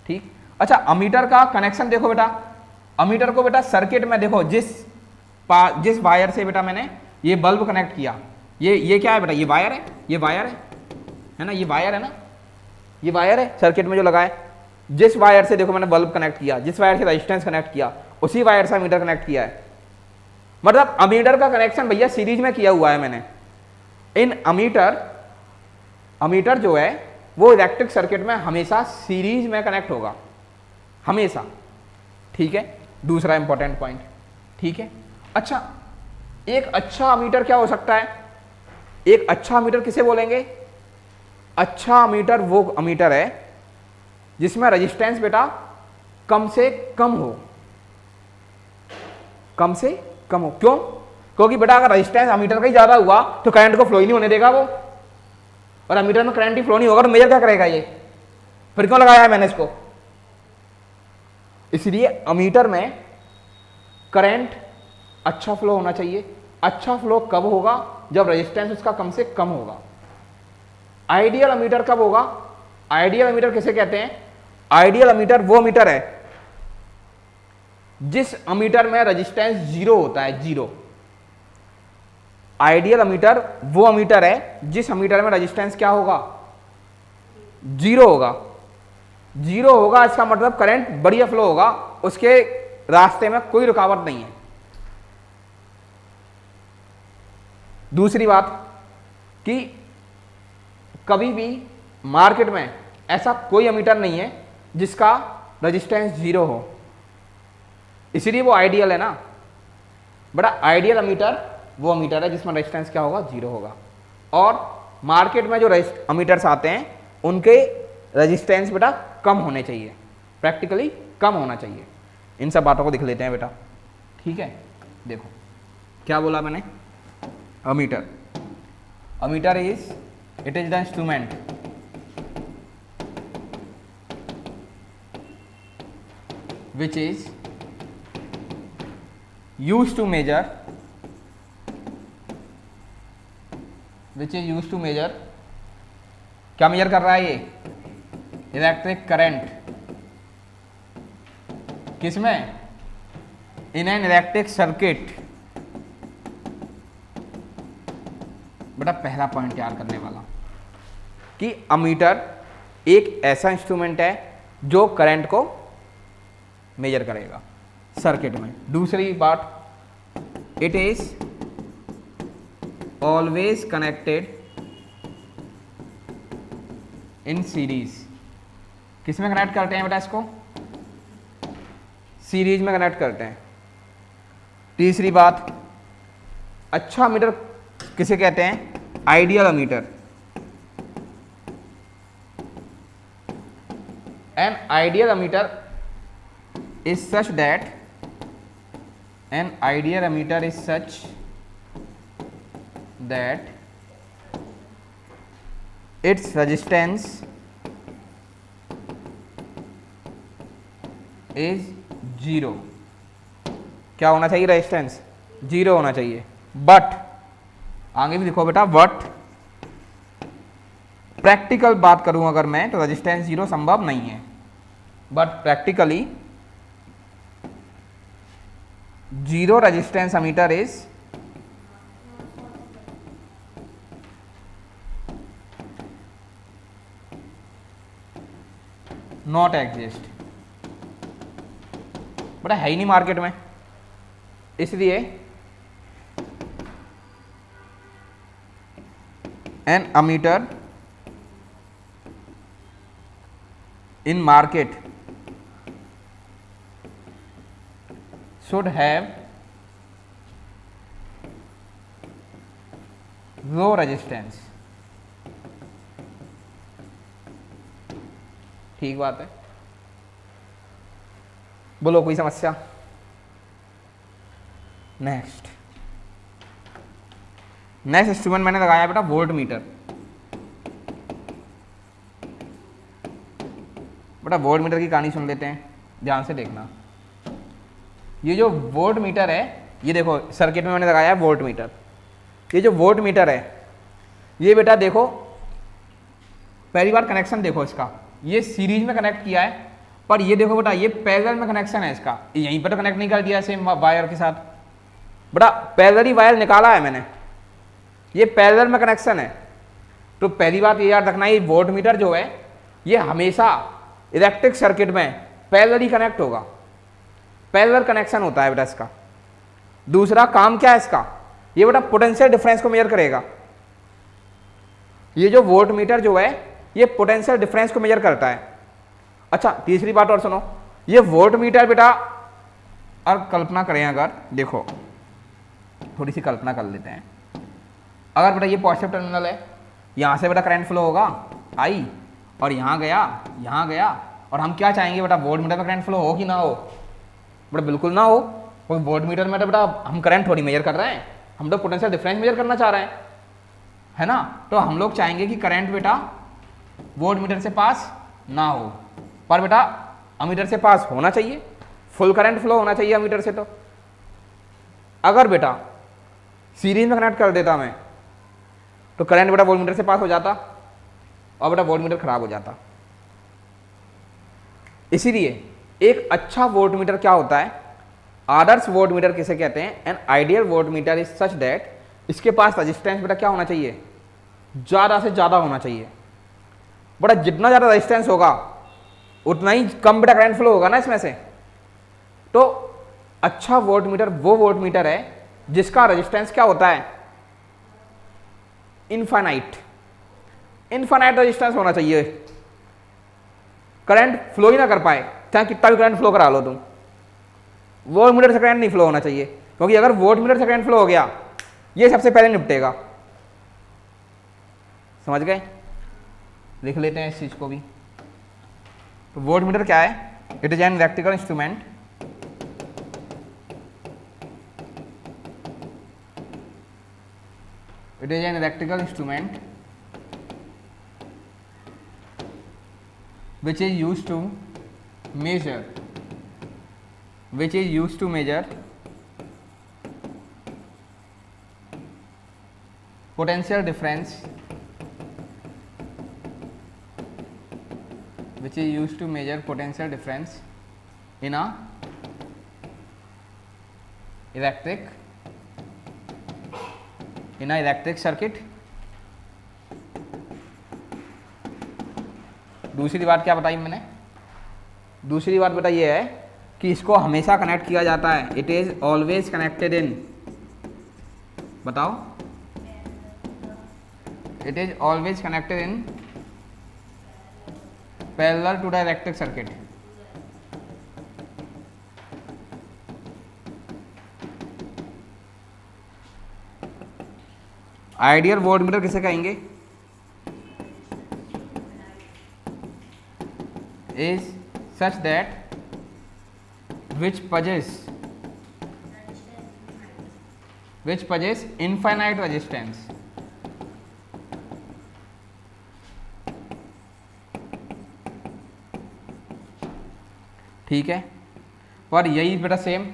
ठीक, अच्छा अमीटर का कनेक्शन देखो बेटा, अमीटर को बेटा सर्किट में देखो जिस वायर से बेटा मैंने ये बल्ब कनेक्ट किया, ये क्या है बेटा? ये वायर है, ये वायर है ना, ये वायर है ना, ये वायर है सर्किट में जो लगा है। जिस वायर से देखो मैंने बल्ब कनेक्ट किया, जिस वायर से रेजिस्टेंस कनेक्ट किया, उसी वायर से अमीटर कनेक्ट किया है। मतलब अमीटर का कनेक्शन भैया सीरीज में किया हुआ है मैंने। इन अमीटर जो है वो इलेक्ट्रिक सर्किट में हमेशा सीरीज में कनेक्ट होगा, हमेशा। ठीक है, दूसरा इंपॉर्टेंट पॉइंट। ठीक है, अच्छा एक अच्छा अमीटर क्या हो सकता है? एक अच्छा अमीटर किसे बोलेंगे? अच्छा अमीटर वो अमीटर है जिसमें रेजिस्टेंस बेटा कम से कम हो, कम से कम हो। क्यों? क्योंकि बेटा अगर रेजिस्टेंस अमीटर का ही ज्यादा हुआ तो करंट को फ्लो ही नहीं होने देगा वो, और अमीटर में करंट ही फ्लो नहीं होगा तो मेजर क्या करेगा ये? फिर क्यों लगाया है मैंने इसको? इसलिए अमीटर में करंट अच्छा फ्लो होना चाहिए। अच्छा फ्लो कब होगा? जब रेजिस्टेंस उसका कम से कम होगा। आइडियल अमीटर कब होगा? आइडियल अमीटर किसे कहते हैं? आइडियल अमीटर वो अमीटर है जिस अमीटर में रेजिस्टेंस जीरो होता है, जीरो। आइडियल अमीटर वो अमीटर है जिस अमीटर में रेजिस्टेंस क्या होगा? जीरो होगा। जीरो होगा इसका मतलब करंट बढ़िया फ्लो होगा, उसके रास्ते में कोई रुकावट नहीं है। दूसरी बात कि कभी भी मार्केट में ऐसा कोई अमीटर नहीं है जिसका रेजिस्टेंस जीरो हो, इसीलिए वो आइडियल है ना। बड़ा आइडियल अमीटर वो अमीटर है जिसमें रेजिस्टेंस क्या होगा? जीरो होगा। और मार्केट में जो अमीटर्स आते हैं उनके रेजिस्टेंस बेटा कम होने चाहिए, प्रैक्टिकली कम होना चाहिए। इन सब बातों को देख लेते हैं बेटा। ठीक है, देखो क्या बोला मैंने? Ammeter, ammeter is it is the instrument which is used to measure क्या मेजर कर रहा है ये? Electric current. किसमें? In an electric circuit. बेटा पहला पॉइंट याद करने वाला कि अमीटर एक ऐसा इंस्ट्रूमेंट है जो करंट को मेजर करेगा सर्किट में। दूसरी बात, it is always connected in series. किसमें कनेक्ट करते हैं बेटा इसको? सीरीज में कनेक्ट करते हैं। तीसरी बात, अच्छा अमीटर किसे कहते हैं? Ideal ammeter. An ideal ammeter is such that an ideal ammeter is such that its resistance is 0। क्या होना चाहिए? रेजिस्टेंस 0 होना चाहिए। बट आगे भी देखो बेटा, बट प्रैक्टिकल बात करूं अगर मैं तो रेजिस्टेंस 0 संभव नहीं है। But practically 0 resistance ammeter is not exist। बड़ा है ही नहीं मार्केट में, इसलिए an ammeter in market should have low resistance। ठीक बात है, बोलो कोई समस्या? नेक्स्ट इंस्ट्रूमेंट मैंने लगाया बेटा वोल्ट मीटर। बेटा वोल्ट मीटर की कहानी सुन लेते हैं, ध्यान से देखना। ये जो वोल्ट मीटर है, ये देखो सर्किट में मैंने लगाया है वोल्ट मीटर। ये जो वोल्ट मीटर है, ये बेटा देखो पहली बार कनेक्शन देखो इसका, ये सीरीज में कनेक्ट किया है, पर ये देखो बेटा ये पैरेलल में कनेक्शन है इसका। यहीं पर तो कनेक्ट नहीं कर दिया सेम वायर के साथ, बेटा पैरेलल ही वायर निकाला है मैंने, ये पैरेलल में कनेक्शन है। तो पहली बात ये याद रखना, ये वोल्ट मीटर जो है ये हमेशा इलेक्ट्रिक सर्किट में पैरेलल ही कनेक्ट होगा, पैरेलल कनेक्शन होता है बेटा इसका। दूसरा काम क्या है इसका? ये बेटा पोटेंशियल डिफरेंस को मेजर करेगा। ये जो वोल्ट मीटर जो है ये पोटेंशियल डिफरेंस को मेजर करता है। अच्छा तीसरी बात और सुनो, ये वोल्ट मीटर बेटा, और कल्पना करें अगर, देखो थोड़ी सी कल्पना कर लेते हैं। अगर बेटा ये पॉजिटिव टर्मिनल है, यहां से बेटा करंट फ्लो होगा आई, और यहां गया, और हम क्या चाहेंगे बेटा? वोल्ट मीटर में करंट फ्लो हो कि ना हो? बेटा बिल्कुल ना हो। कोई वोल्ट मीटर में तो बेटा हम करंट थोड़ी मेजर कर रहे हैं, हम लोग पोटेंशियल डिफरेंस मेजर करना चाह रहे हैं, है ना? तो हम लोग चाहेंगे कि करंट बेटा वोल्ट मीटर से पास ना हो, पर बेटा अमीटर से पास होना चाहिए, फुल करंट फ्लो होना चाहिए अमीटर से। तो अगर बेटा सीरीज में कनेक्ट कर देता मैं, तो करंट बेटा वोल्ट मीटर से पास हो जाता और बेटा वोल्ट मीटर खराब हो जाता। इसीलिए एक अच्छा वोल्ट मीटर क्या होता है? आदर्श वोल्ट मीटर किसे कहते हैं? An ideal volt meter is such that इसके पास रेजिस्टेंस बेटा क्या होना चाहिए? ज्यादा से ज्यादा होना चाहिए। बेटा जितना ज्यादा रेजिस्टेंस होगा उतना ही कम बेटा करंट फ्लो होगा ना इसमें से। तो अच्छा वोल्ट मीटर वो वोल्ट मीटर है जिसका रेजिस्टेंस क्या होता है? इनफाइनाइट रेजिस्टेंस होना चाहिए, करंट फ्लो ही ना कर पाए, चाहे कितना भी करंट फ्लो करा लो तुम, वोल्ट मीटर से करंट नहीं फ्लो होना चाहिए। क्योंकि अगर वोल्ट मीटर से करंट फ्लो हो गया, ये सबसे पहले निपटेगा। समझ गए? लिख लेते हैं इस चीज को भी। तो वोल्ट मीटर क्या है? It is an electrical instrument which is used to measure which is used to measure potential difference, which is used to measure potential difference in a electric circuit. दूसरी बात क्या बताई मैंने? दूसरी बात बेटा ये है कि इसको हमेशा कनेक्ट किया जाता है, it is always connected in, बताओ, it is always connected in parallel to the electric circuit. Ideal voltmeter किसे कहेंगे? is such that which possess infinite resistance. ठीक है, पर यही बेटा सेम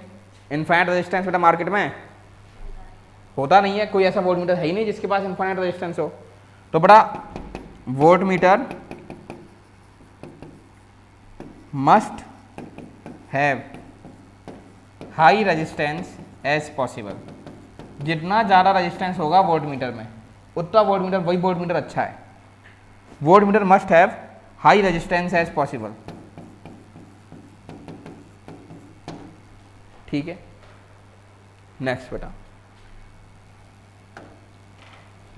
इनफाइनाइट रेजिस्टेंस बेटा मार्केट में होता नहीं है, कोई ऐसा वोल्टमीटर है ही नहीं जिसके पास इनफाइनाइट रेजिस्टेंस हो. तो बेटा voltmeter must have high resistance as possible. जितना ज़्यादा रेजिस्टेंस होगा वोल्टमीटर में उतना वोल्टमीटर वही वोल्टमीटर अच्छा है. Voltmeter must have high resistance as possible. ठीक है, नेक्स्ट बेटा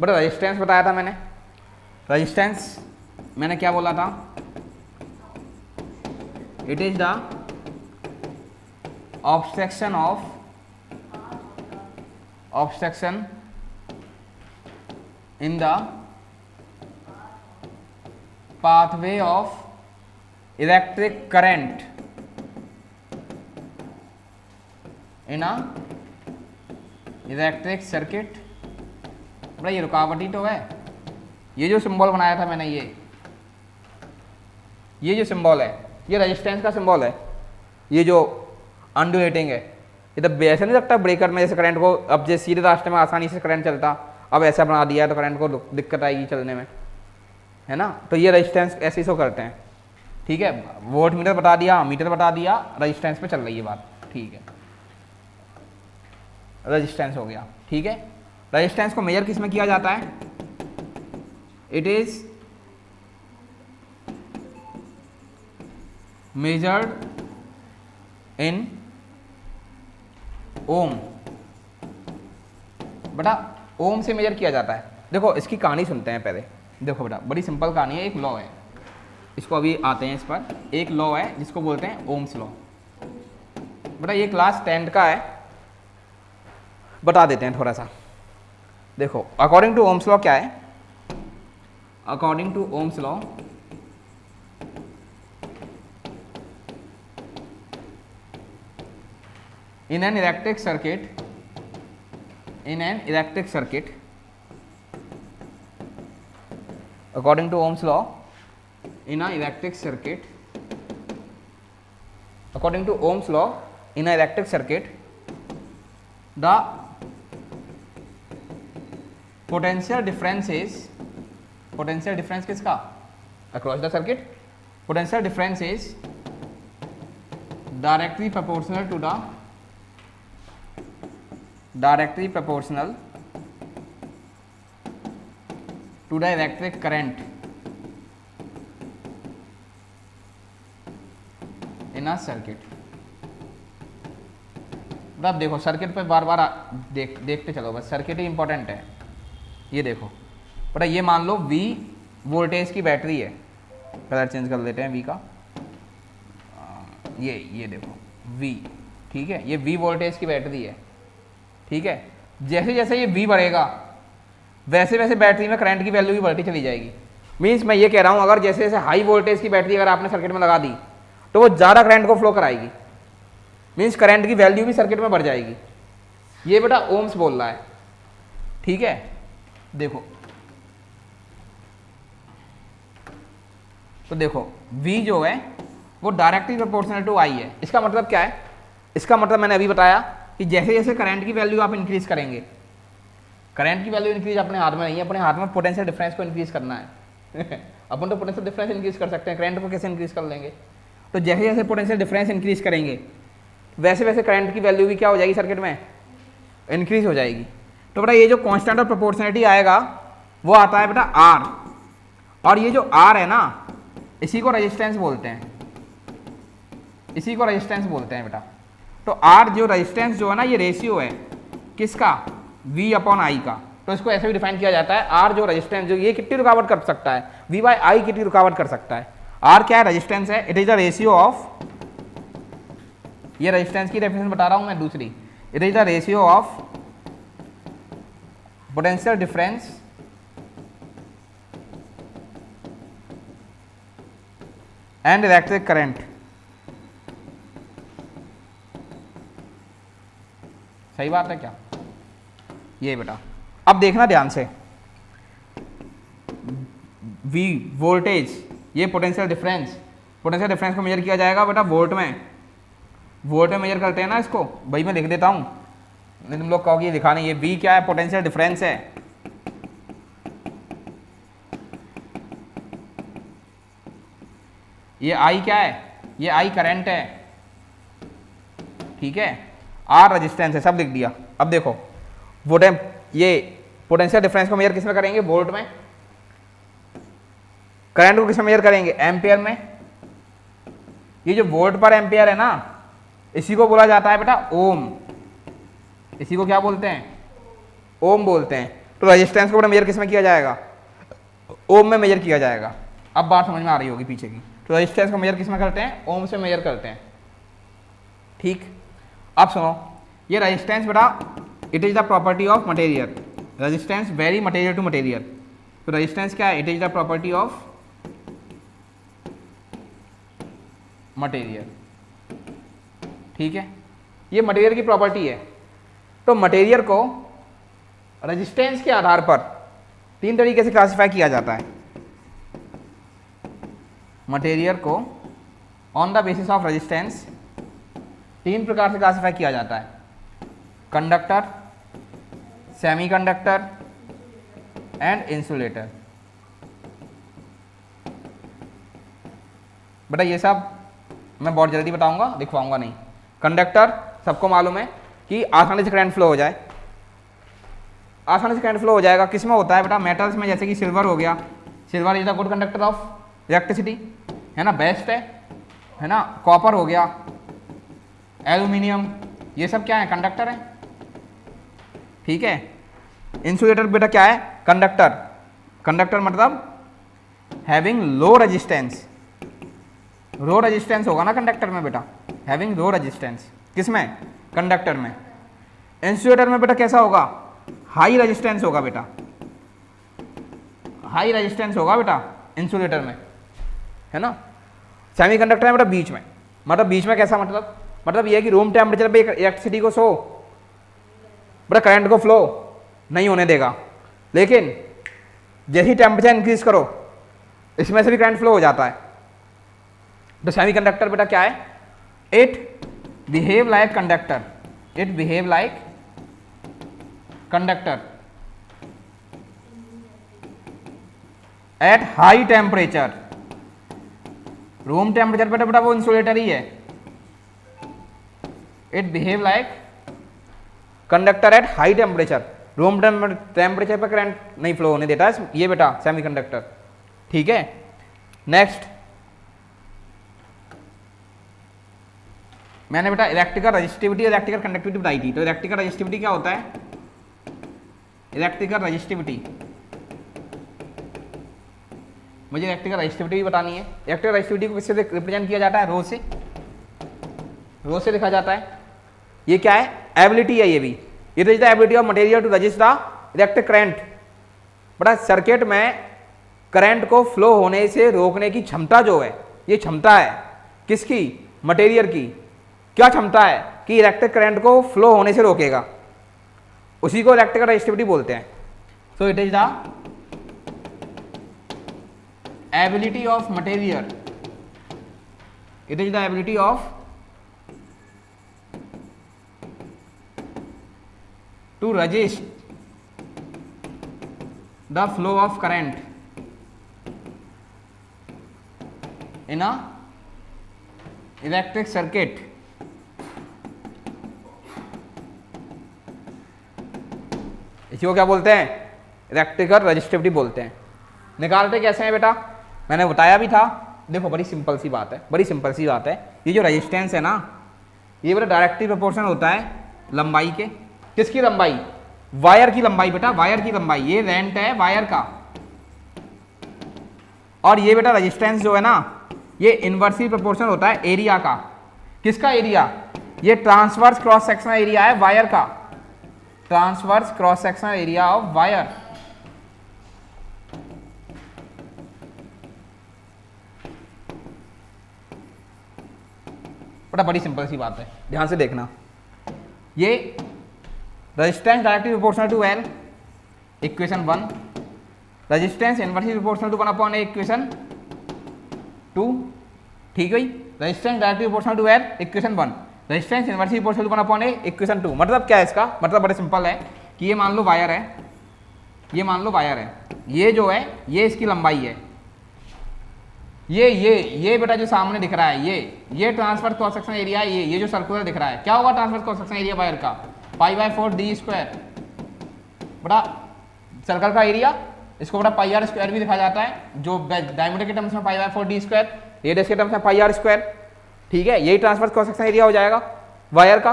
रेजिस्टेंस बताया था मैंने. रेजिस्टेंस मैंने क्या बोला था? It is the obstruction in the pathway of electric current in a electric circuit. बड़ा ये रुकावट ही तो है. ये जो सिंबल बनाया था मैंने, ये जो सिंबल है ये रेजिस्टेंस का सिंबल है. ये जो अनड्यूलेटिंग है ये तो ऐसा नहीं लगता ब्रेकर में जैसे करंट को, अब जैसे सीधे रास्ते में आसानी से करंट चलता, अब ऐसा बना दिया तो करंट को दिक्कत आएगी चलने में, है ना. तो ये रेजिस्टेंस ऐसे ही सो करते हैं. ठीक है, वोल्ट मीटर बता दिया, मीटर बता दिया, रेजिस्टेंस पे चल रही है बात. ठीक है, रेजिस्टेंस हो गया. ठीक है, रेजिस्टेंस को मेजर किस में किया जाता है? इट इज measured in ओम. बेटा ओम से मेजर किया जाता है. देखो इसकी कहानी सुनते हैं पहले. देखो बेटा बड़ी सिंपल कहानी है. एक लॉ है, इसको अभी आते हैं इस पर. एक लॉ है जिसको बोलते हैं ओम्स लॉ. बेटा ये क्लास 10 का है, बता देते हैं थोड़ा सा. देखो अकॉर्डिंग टू ओम्स लॉ क्या है? According to Ohm's law in an electric circuit according to Ohm's law in an electric circuit the potential difference किसका? across the circuit. Potential difference is directly proportional to the electric current in a circuit. अब देखो circuit पे बार बार देखते चलो, बस circuit ही important है. ये देखो बेटा, ये मान लो V वोल्टेज की बैटरी है. कलर चेंज कर लेते हैं V का. ये देखो V. ठीक है, ये V वोल्टेज की बैटरी है. ठीक है, जैसे जैसे ये V बढ़ेगा वैसे वैसे बैटरी में करंट की वैल्यू भी बढ़ती चली जाएगी. मीन्स मैं ये कह रहा हूँ, अगर जैसे जैसे हाई वोल्टेज की बैटरी अगर आपने सर्किट में लगा दी तो वो ज़्यादा करंट को फ्लो कराएगी. मीन्स करंट की वैल्यू भी सर्किट में बढ़ जाएगी. ये बेटा ओम्स बोल रहा है. ठीक है, देखो तो देखो V जो है वो डायरेक्टली प्रोपोर्शनल टू I है. इसका मतलब क्या है? इसका मतलब मैंने अभी बताया कि जैसे जैसे करंट की वैल्यू आप इंक्रीज करेंगे, करंट की वैल्यू इंक्रीज अपने हाथ में नहीं है, अपने हाथ में पोटेंशियल डिफरेंस को इंक्रीज करना है अपन तो पोटेंशियल डिफरेंस इंक्रीज कर सकते हैं, करंट को कैसे इंक्रीज कर लेंगे? तो जैसे जैसे पोटेंशियल डिफरेंस इंक्रीज करेंगे वैसे वैसे करंट की वैल्यू भी क्या हो जाएगी सर्किट में, इंक्रीज हो जाएगी। तो बेटा ये जो कांस्टेंट ऑफ प्रोपोर्शनलिटी आएगा वो आता है बेटा आर, और ये जो आर है ना इसी को रेजिस्टेंस बोलते हैं, इसी को रेजिस्टेंस बोलते हैं बेटा। तो आर जो रेजिस्टेंस जो है ना ये रेशियो है किसका, V अपॉन आई का। तो इसको ऐसे भी डिफाइन किया जाता है, आर जो रेजिस्टेंस जो ये कितनी रुकावट कर सकता है, V बाई आई कितनी रुकावट कर सकता है। आर क्या है, रेजिस्टेंस है, it is the ratio of, ये रेजिस्टेंस की डेफिनेशन बता रहा हूं मैं दूसरी, it is the ratio of potential difference and electric current. सही बात है क्या? ये बेटा अब देखना ध्यान से, V वोल्टेज, ये पोटेंशियल डिफरेंस, पोटेंशियल डिफरेंस को मेजर किया जाएगा बेटा वोल्ट में, वोल्ट में मेजर करते हैं ना इसको, भाई मैं लिख देता हूं, नहीं तुम लोग कहोगे ये लिखा नहीं, ये V क्या है, पोटेंशियल डिफरेंस है, ये I क्या है, ये I करंट है, ठीक है, R रेजिस्टेंस है, सब लिख दिया। अब देखो ये पोटेंशियल डिफरेंस को मेजर किस में करेंगे, वोल्ट में, करंट को किस में मेजर करेंगे, एम्पियर में। ये जो वोल्ट पर एम्पियर है ना इसी को बोला जाता है बेटा ओम, इसी को क्या बोलते हैं, ओम बोलते हैं। तो रेजिस्टेंस को बेटा मेजर किस में किया जाएगा, ओम में मेजर किया जाएगा। अब बात समझ में आ रही होगी पीछे की। तो रेजिस्टेंस को मेजर किस में करते हैं, ओम से मेजर करते हैं, ठीक। अब सुनो, ये रेजिस्टेंस बेटा it is the property of material, resistance vary material to material. तो रेजिस्टेंस क्या है, it is the property of material, ठीक है, ये मटेरियल की प्रॉपर्टी है। तो मटेरियल को रेजिस्टेंस के आधार पर तीन तरीके से क्लासिफाई किया जाता है। मटेरियल को on the basis of resistance तीन प्रकार से क्लासिफाई किया जाता है, कंडक्टर, सेमीकंडक्टर एंड इंसुलेटर। बेटा ये सब मैं बहुत जल्दी बताऊंगा, दिखवाऊंगा नहीं। कंडक्टर सबको मालूम है कि आसानी से करंट फ्लो हो जाए, आसानी से करंट फ्लो हो जाएगा। किस में होता है बेटा, मेटल्स में, जैसे कि सिल्वर हो गया, silver is the good conductor of electricity, है ना, बेस्ट है ना। कॉपर हो गया, एल्यूमिनियम, ये सब क्या है, कंडक्टर है, ठीक है। इंसुलेटर बेटा क्या है, कंडक्टर, कंडक्टर मतलब having low resistance, low resistance होगा ना कंडक्टर में बेटा, हैविंग लो रेजिस्टेंस, किसमें, कंडक्टर में। इंसुलेटर में बेटा कैसा होगा, हाई रेजिस्टेंस होगा बेटा, हाई रेजिस्टेंस होगा बेटा इंसुलेटर में, है ना। सेमीकंडक्टर में बेटा बीच में, मतलब बीच में कैसा, मतलब ये है कि रूम टेम्परेचर पे इलेक्ट्रिसिटी को बेटा करंट को फ्लो नहीं होने देगा, लेकिन जैसे ही टेम्परेचर इंक्रीज करो इसमें से भी करंट फ्लो हो जाता है। तो सेमीकंडक्टर बेटा क्या है, it behave like conductor, it behave like conductor at high temperature. Room temperature पे बेटा वो इंसुलेटर ही है, it behave like conductor at high temperature, room temperature पर करंट नहीं फ्लो होने देता है ये बेटा सेमीकंडक्टर, ठीक है। नेक्स्ट मैंने बेटा इलेक्ट्रिकल रेजिस्टिविटी, इलेक्ट्रिकल कंडक्टिविटी बताई थी। तो इलेक्ट्रिकल रेजिस्टिविटी क्या होता है, इलेक्ट्रिकल रेजिस्टिविटी, मुझे इलेक्ट्रिकल रेजिस्टिविटी भी बतानी है। इलेक्ट्रिकल रेजिस्टिविटी को किससे रिप्रेजेंट किया जाता है, रो से, रो से लिखा जाता है। ये क्या है, एबिलिटी है, ये भी, it is the ability of material to resist the electric current. बड़ा सर्किट में करंट को फ्लो होने से रोकने की क्षमता जो है, ये क्षमता है किसकी, मटेरियल की। क्या क्षमता है कि इलेक्ट्रिक करंट को फ्लो होने से रोकेगा, उसी को इलेक्ट्रिकल रेजिस्टिविटी बोलते हैं। So it is the ability of material, it is the ability of to resist the flow of current in a electric circuit इसी को क्या बोलते हैं, इलेक्ट्रिकल रजिस्टिविटी बोलते हैं। निकालते कैसे हैं बेटा, मैंने बताया भी था। देखो बड़ी सिंपल सी बात है, बड़ी सिंपल सी बात है। ये जो रेजिस्टेंस है ना, ये बेटा डायरेक्टली प्रोपोर्शनल होता है लंबाई के। किसकी लंबाई, वायर की लंबाई बेटा, वायर की लंबाई। ये लेंथ है वायर का, और ये बेटा रेजिस्टेंस जो है ना, ये इनवर्सली प्रोपोर्शनल होता है एरिया का। किसका एरिया, ये ट्रांसवर्स क्रॉस सेक्शनल एरिया है वायर का, transverse cross sectional area of wire. बड़ा बड़ी सिंपल सी बात है, ध्यान से देखना। ये resistance directly proportional to L, equation 1। Resistance inversely proportional to 1/a, equation 2। ठीक है, resistance directly proportional to L, equation 1। Resistance inversely proportional to 1/a, equation 2। मतलब क्या है इसका मतलब, बड़े सिंपल है कि ये मान लो वायर है, ये मान लो वायर है, ये जो है ये इसकी लंबाई है, ये बेटा जो सामने दिख रहा है, ये ट्रांसफर क्रॉस सेक्शन एरिया है, ये जो सर्कुलर दिख रहा है, क्या होगा transfer cross section area wire का, π/4 d²। बड़ा सर्कल का एरिया, इसको बड़ा πr² भी दिखा जाता है, जो डायमीटर के टर्म्स में π/4 d², रेडियस के टर्म्स में πr²। ठीक है, यही ट्रांसफर क्रॉस सेक्शन एरिया हो जाएगा वायर का।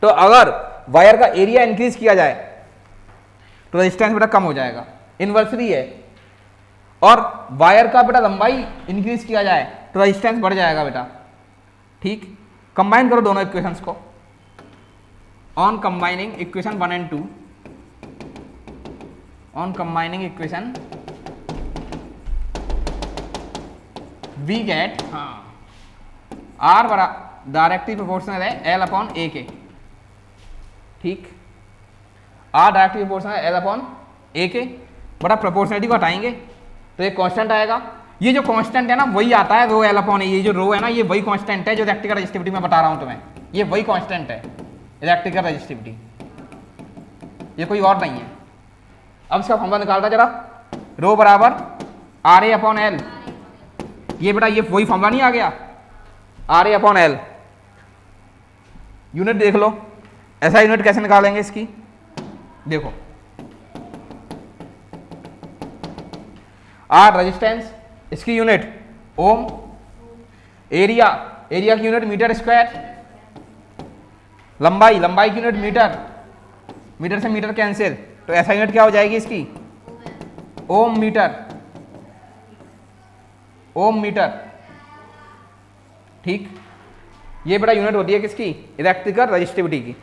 तो अगर वायर का एरिया इंक्रीज किया जाए तो रेजिस्टेंस बेटा कम हो जाएगा, इनवर्सली है। और वायर का बेटा लंबाई इंक्रीज किया जाए तो रेजिस्टेंस बढ़ जाएगा बेटा। ठीक, कंबाइन करो दोनों इक्वेशंस को। On combining equation 1 and 2, on combining equation we get, हाँ, आर बड़ा डायरेक्टली प्रोपोर्शनल है L/A के। ठीक, आर डायरेक्टली प्रोपोर्शनल है L/A के। बड़ा प्रोपोर्शनलिटी को हटाएंगे तो ये कांस्टेंट आएगा। ये जो कांस्टेंट है ना वही आता है रो L/A। ये जो रो है ना, ये वही कांस्टेंट है जो इलेक्ट्रिकल रजिस्टिविटी में बता रहा हूं तुम्हें, ये वही कांस्टेंट है इलेक्ट्रिकल रजिस्टिविटी, ये कोई और नहीं है। अब इसका फॉर्मूला निकालता जरा, रो बराबर RA/L। ये बेटा ये वही फॉर्मूला नहीं आ गया, RA/L। यूनिट देख लो, ऐसा यूनिट कैसे निकालेंगे इसकी, देखो। आर रेजिस्टेंस, इसकी यूनिट ओम, एरिया की यूनिट मीटर स्क्वायर, लंबाई की यूनिट मीटर से मीटर कैंसिल, तो ऐसा यूनिट क्या हो जाएगी इसकी, ओम मीटर। ठीक, ये बड़ा यूनिट होती है किसकी, इलेक्ट्रिकल रजिस्टिविटी की।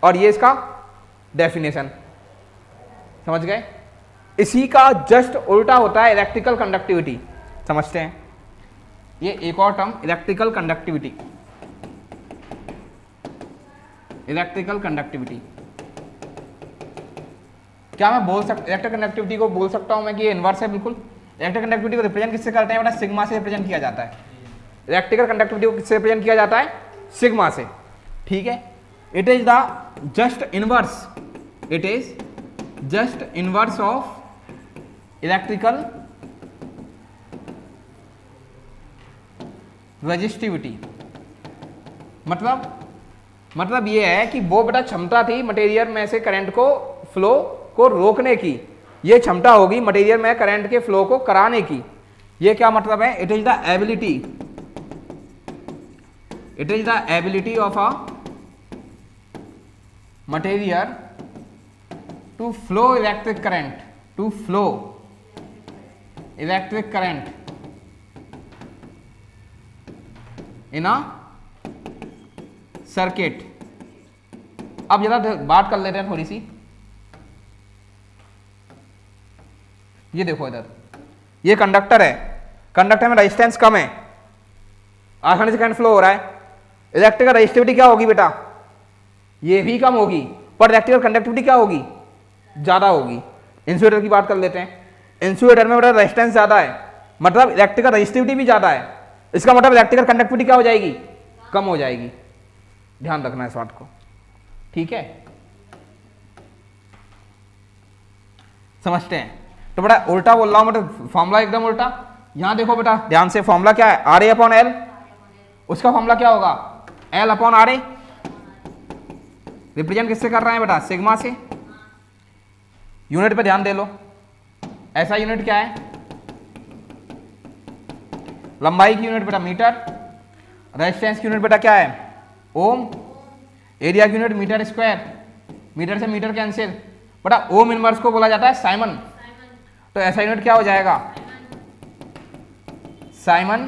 और ये इसका डेफिनेशन, समझ गए। इसी का जस्ट उल्टा होता है इलेक्ट्रिकल कंडक्टिविटी, समझते हैं। ये एक और टर्म इलेक्ट्रिकल कंडक्टिविटी, क्या मैं बोल सकता, इलेक्ट्रिक कंडक्टिविटी को बोल सकता हूं मैं कि ये इनवर्स है। बिल्कुल, इलेक्ट्रिक कंडक्टिविटी को रिप्रेजेंट किससे करते हैं बेटा, सिग्मा से रिप्रेजेंट किया जाता है। इलेक्ट्रिकल कंडक्टिविटी को किससे रिप्रेजेंट किया जाता है, सिग्मा से। ठीक है, it is the just inverse of electrical resistivity. मतलब ये है कि वो बेटा क्षमता थी मटेरियल में से करंट को फ्लो को रोकने की, ये क्षमता होगी मटेरियल में करंट के फ्लो को कराने की। ये क्या मतलब है, it is the ability of a material to flow electric current in a circuit. अब जरा बात कर लेते हैं थोड़ी सी। ये देखो इधर, ये कंडक्टर है, कंडक्टर में रेजिस्टेंस कम है, आसानी से करंट फ्लो हो रहा है। इलेक्ट्रिकल रजिस्टिविटी क्या होगी बेटा, ये भी कम होगी, पर इलेक्ट्रिकल कंडक्टिविटी क्या होगी, ज्यादा होगी। इंसुलेटर की बात कर लेते हैं, इंसुलेटर में बेटा रेजिस्टेंस ज्यादा है, मतलब इलेक्ट्रिकल रजिस्टिविटी भी ज्यादा है। इसका मतलब इलेक्ट्रिकल कंडक्टिविटी क्या हो जाएगी, कम हो जाएगी। ध्यान रखना इस बात को, ठीक है। समझते हैं। तो बेटा उल्टा बोल रहा हूं, मतलब फॉर्मूला एकदम उल्टा। यहां देखो बेटा ध्यान से, फॉर्मूला क्या है, आर ए अपॉन एल, उसका फॉर्मूला क्या होगा, L upon R A. Represent किससे कर रहे हैं बेटा, सिग्मा से। यूनिट पे ध्यान दे लो, ऐसा यूनिट क्या है, लंबाई की यूनिट बेटा मीटर, रेजिस्टेंस की यूनिट बेटा क्या है, ओम, एरिया की यूनिट मीटर स्क्वायर, मीटर से मीटर कैंसिल, बेटा ओम इनवर्स को बोला जाता है साइमन। तो ऐसा यूनिट क्या हो जाएगा, साइमन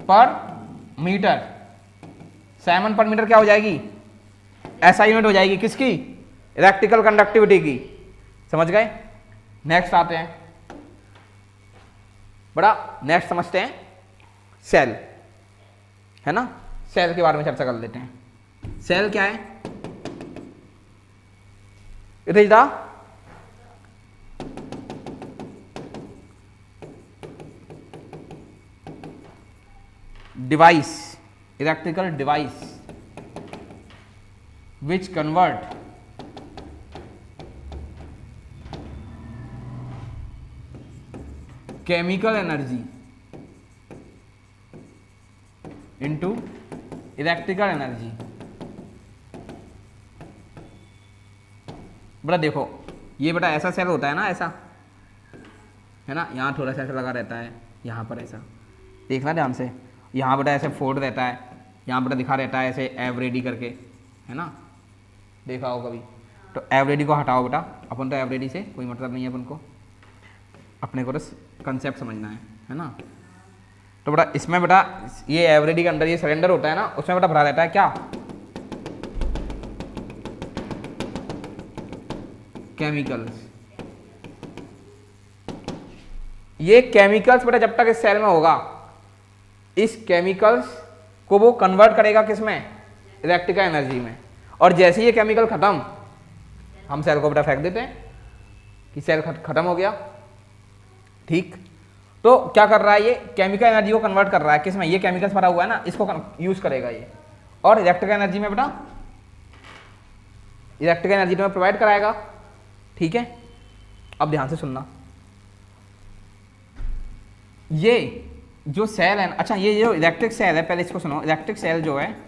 पर मीटर, साइमन पर मीटर क्या हो जाएगी, ऐसा यूनिट हो जाएगी किसकी, इलेक्ट्रिकल कंडक्टिविटी की। समझ गए। नेक्स्ट आते हैं बड़ा, नेक्स्ट समझते हैं सेल, है ना, सेल के बारे में चर्चा कर लेते हैं। सेल क्या है, it is the device, electrical device which convert chemical energy into electrical energy। बेटा देखो ये बेटा ऐसा सेल होता है ना, ऐसा है ना, यहाँ थोड़ा सा ऐसा लगा रहता है, यहाँ पर ऐसा देखना ध्यान से, यहाँ बेटा ऐसे फोल्ड रहता है, यहाँ बेटा दिखा रहता है ऐसे एवरेडी करके, है ना, देखा हो कभी। तो एवरेडी को हटाओ बेटा, अपन तो एवरेडी से कोई मतलब नहीं है, अपन को अपने को तो कंसेप्ट समझना है ना। तो बेटा इसमें बेटा ये एवरेडी के अंदर ये सिलेंडर होता है ना, उसमें बेटा भरा रहता है क्या, केमिकल्स। ये केमिकल्स बेटा जब तक इस सेल में होगा, इस केमिकल्स को वो कन्वर्ट करेगा किसमें, इलेक्ट्रिकल एनर्जी में। और जैसे ये केमिकल खत्म, हम सेल को बेटा फेंक देते हैं कि सेल खत्म हो गया। ठीक, तो क्या कर रहा है, ये केमिकल एनर्जी को कन्वर्ट कर रहा है किसमें, ये केमिकल्स भरा हुआ है ना, इसको यूज करेगा ये, और इलेक्ट्रिकल एनर्जी में बेटा इलेक्ट्रिकल एनर्जी तुम्हें प्रोवाइड कराएगा। ठीक है, अब ध्यान से सुनना, ये जो सेल है, अच्छा ये जो इलेक्ट्रिक सेल है, पहले इसको सुनो, इलेक्ट्रिक सेल जो है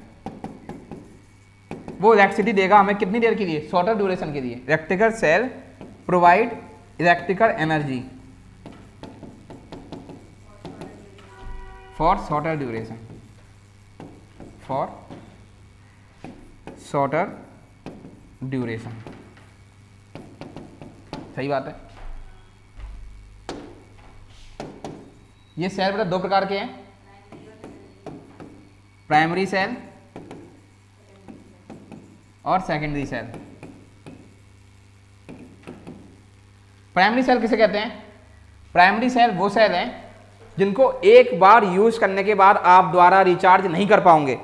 वो इलेक्ट्रिसिटी देगा हमें कितनी देर के लिए, शॉर्टर ड्यूरेशन के लिए। Electrical cell provide electrical energy for shorter duration, for shorter duration. सही बात है। ये सेल बेटा दो प्रकार के हैं, प्राइमरी सेल और सेकेंडरी सेल। प्राइमरी सेल किसे कहते हैं, प्राइमरी सेल वो सेल हैं जिनको एक बार यूज करने के बाद आप द्वारा रिचार्ज नहीं कर पाओगे,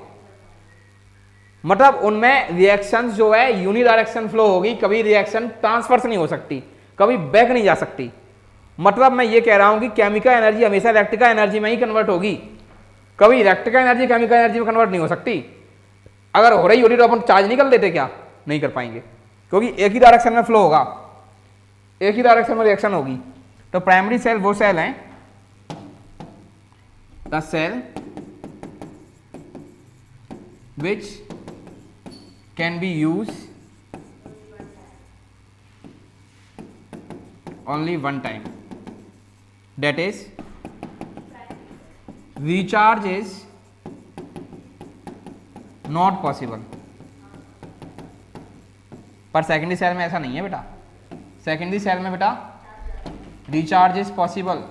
मतलब उनमें रिएक्शन जो है यूनिडायरेक्शन फ्लो होगी, कभी रिएक्शन ट्रांसफर नहीं हो सकती, कभी बैक नहीं जा सकती। मतलब मैं ये कह रहा हूं कि केमिकल एनर्जी हमेशा इलेक्ट्रिकल एनर्जी में ही कन्वर्ट होगी, कभी इलेक्ट्रिकल एनर्जी केमिकल एनर्जी में कन्वर्ट नहीं हो सकती। अगर हो रही होती तो अपन चार्ज नहीं कर देते क्या, नहीं कर पाएंगे, क्योंकि एक ही डायरेक्शन में फ्लो होगा, एक ही डायरेक्शन में रिएक्शन होगी। तो प्राइमरी सेल वो सेल हैं, the cell which can be use only one time, that is recharge is not possible। पर सेकेंडरी सेल में ऐसा नहीं है बेटा, सेकेंडरी सेल में बेटा recharge is possible,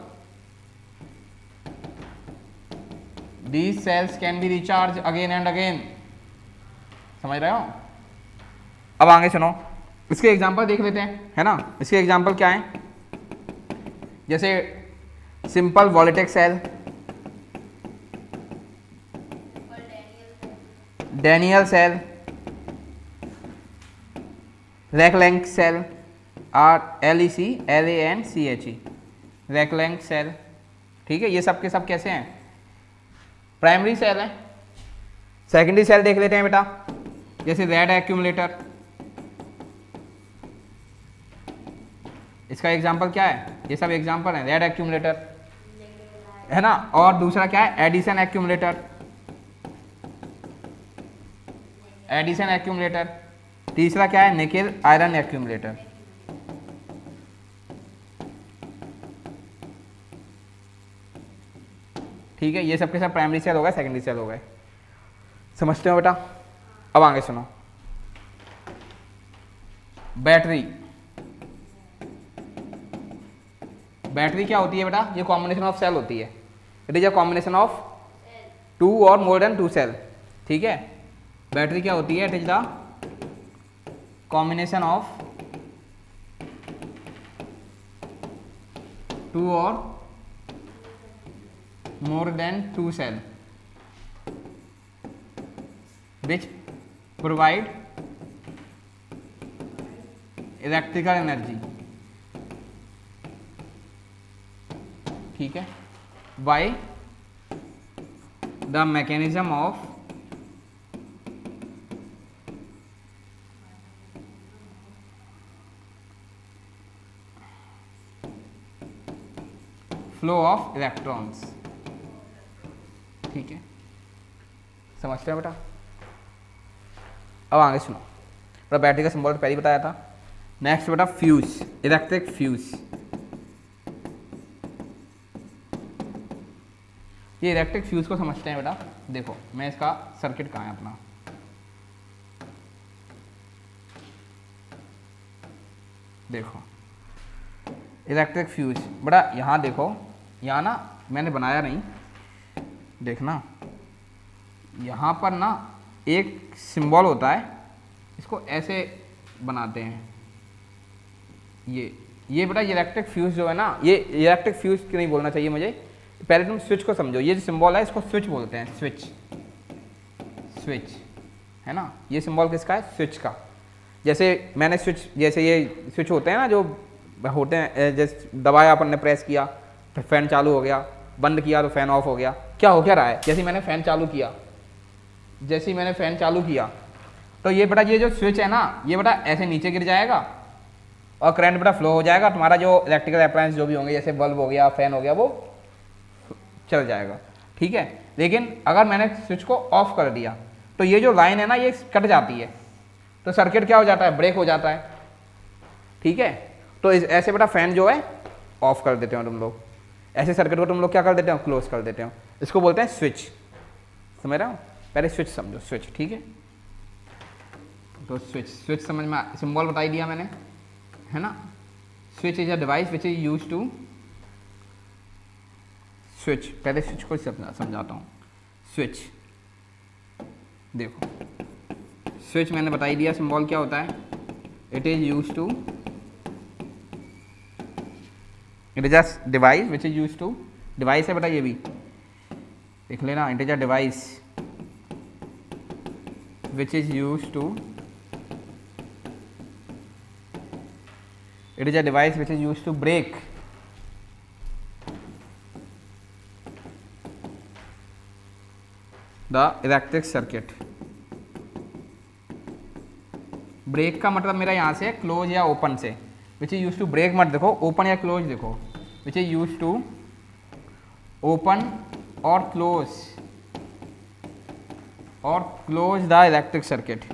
these cells can be recharged again and again। समझ रहे हो। अब आगे सुनो, इसके एग्जाम्पल देख लेते हैं, है ना। इसके एग्जाम्पल क्या है, जैसे simple voltaic cell, Daniell cell, Leclanche cell, RLECLANCHE, Leclanche cell. ठीक है, ये सब के सब कैसे हैं, प्राइमरी सेल है। सेकेंडरी सेल देख लेते हैं बेटा, जैसे रेड एक्यूमुलेटर, इसका एग्जाम्पल क्या है, ये सब एग्जाम्पल है, रेड एक्यूमुलेटर है ना। और दूसरा क्या है, एडिशन एक्यूमुलेटर, एडिशन एक्यूमुलेटर। तीसरा क्या है, निकेल आयरन एक्यूमुलेटर। ठीक है, ये सबके सब प्राइमरी सेल हो गए, सेकेंडरी सेल हो गए। समझते हो बेटा। अब आगे सुनो, बैटरी। बैटरी क्या होती है बेटा, ये कॉम्बिनेशन ऑफ सेल होती है। It is a combination of two or more then to cell. ठीक है, बैटरी क्या होती है, it is the combination of two or more than two cell which provide electrical energy। ठीक है, by the mechanism of flow of electrons। ठीक है, समझते हैं बेटा। अब आगे सुनो, बेटा बैटरी का सिंबल पहले ही बताया था। नेक्स्ट बेटा फ्यूज, इलेक्ट्रिक फ्यूज। ये इलेक्ट्रिक फ्यूज को समझते हैं बेटा। देखो मैं इसका सर्किट कहाँ है अपना, देखो इलेक्ट्रिक फ्यूज बेटा, यहाँ देखो, यहाँ ना मैंने बनाया नहीं, देखना यहाँ पर ना एक सिंबल होता है, इसको ऐसे बनाते हैं। ये बेटा इलेक्ट्रिक फ्यूज जो है ना, ये इलेक्ट्रिक फ्यूज क्यों नहीं बोलना चाहिए मुझे, पहले तुम स्विच को समझो। ये जो सिंबल है इसको स्विच बोलते हैं, स्विच, स्विच है ना। ये सिंबल किसका है, स्विच का। जैसे मैंने स्विच, जैसे ये स्विच होते हैं ना जो होते हैं, जैसे दबाया अपन ने, प्रेस किया तो फैन चालू हो गया, बंद किया तो फैन ऑफ हो गया। क्या हो क्या रहा है, जैसे मैंने फैन चालू किया, जैसे ही मैंने फैन चालू किया तो ये बेटा ये जो स्विच है ना, ये बेटा ऐसे नीचे गिर जाएगा और करंट बेटा फ्लो हो जाएगा। तुम्हारा जो इलेक्ट्रिकल अप्लायंस जो भी होंगे, जैसे बल्ब हो गया, फैन हो गया, वो चल जाएगा। ठीक है, लेकिन अगर मैंने स्विच को ऑफ कर दिया तो ये जो लाइन है ना, ये कट जाती है, तो सर्किट क्या हो जाता है, ब्रेक हो जाता है। ठीक है, तो ऐसे बेटा फैन जो है ऑफ कर देते हो तुम लोग, ऐसे सर्किट को तुम लोग क्या कर देते हो, क्लोज कर देते हो। इसको बोलते हैं स्विच। समझ रहे हो, पहले स्विच समझो, स्विच। ठीक है, तो स्विच, स्विच समझ में, सिंबल बता ही दिया मैंने, है ना। Switch is a device which is use to switch. पहले स्विच को समझाता हूँ। स्विच देखो, स्विच मैंने बता ही दिया, सिंबल क्या होता है, it is use to, it is a device which is use to, device है बेटा ये भी लिख लेना, it is a device which is use to, it is a device which is use to break the electric circuit. Break का मतलब मेरा यहाँ से क्लोज या ओपन से, which is use to break मत देखो, ओपन या क्लोज देखो, which is use to open और क्लोज द इलेक्ट्रिक सर्किट।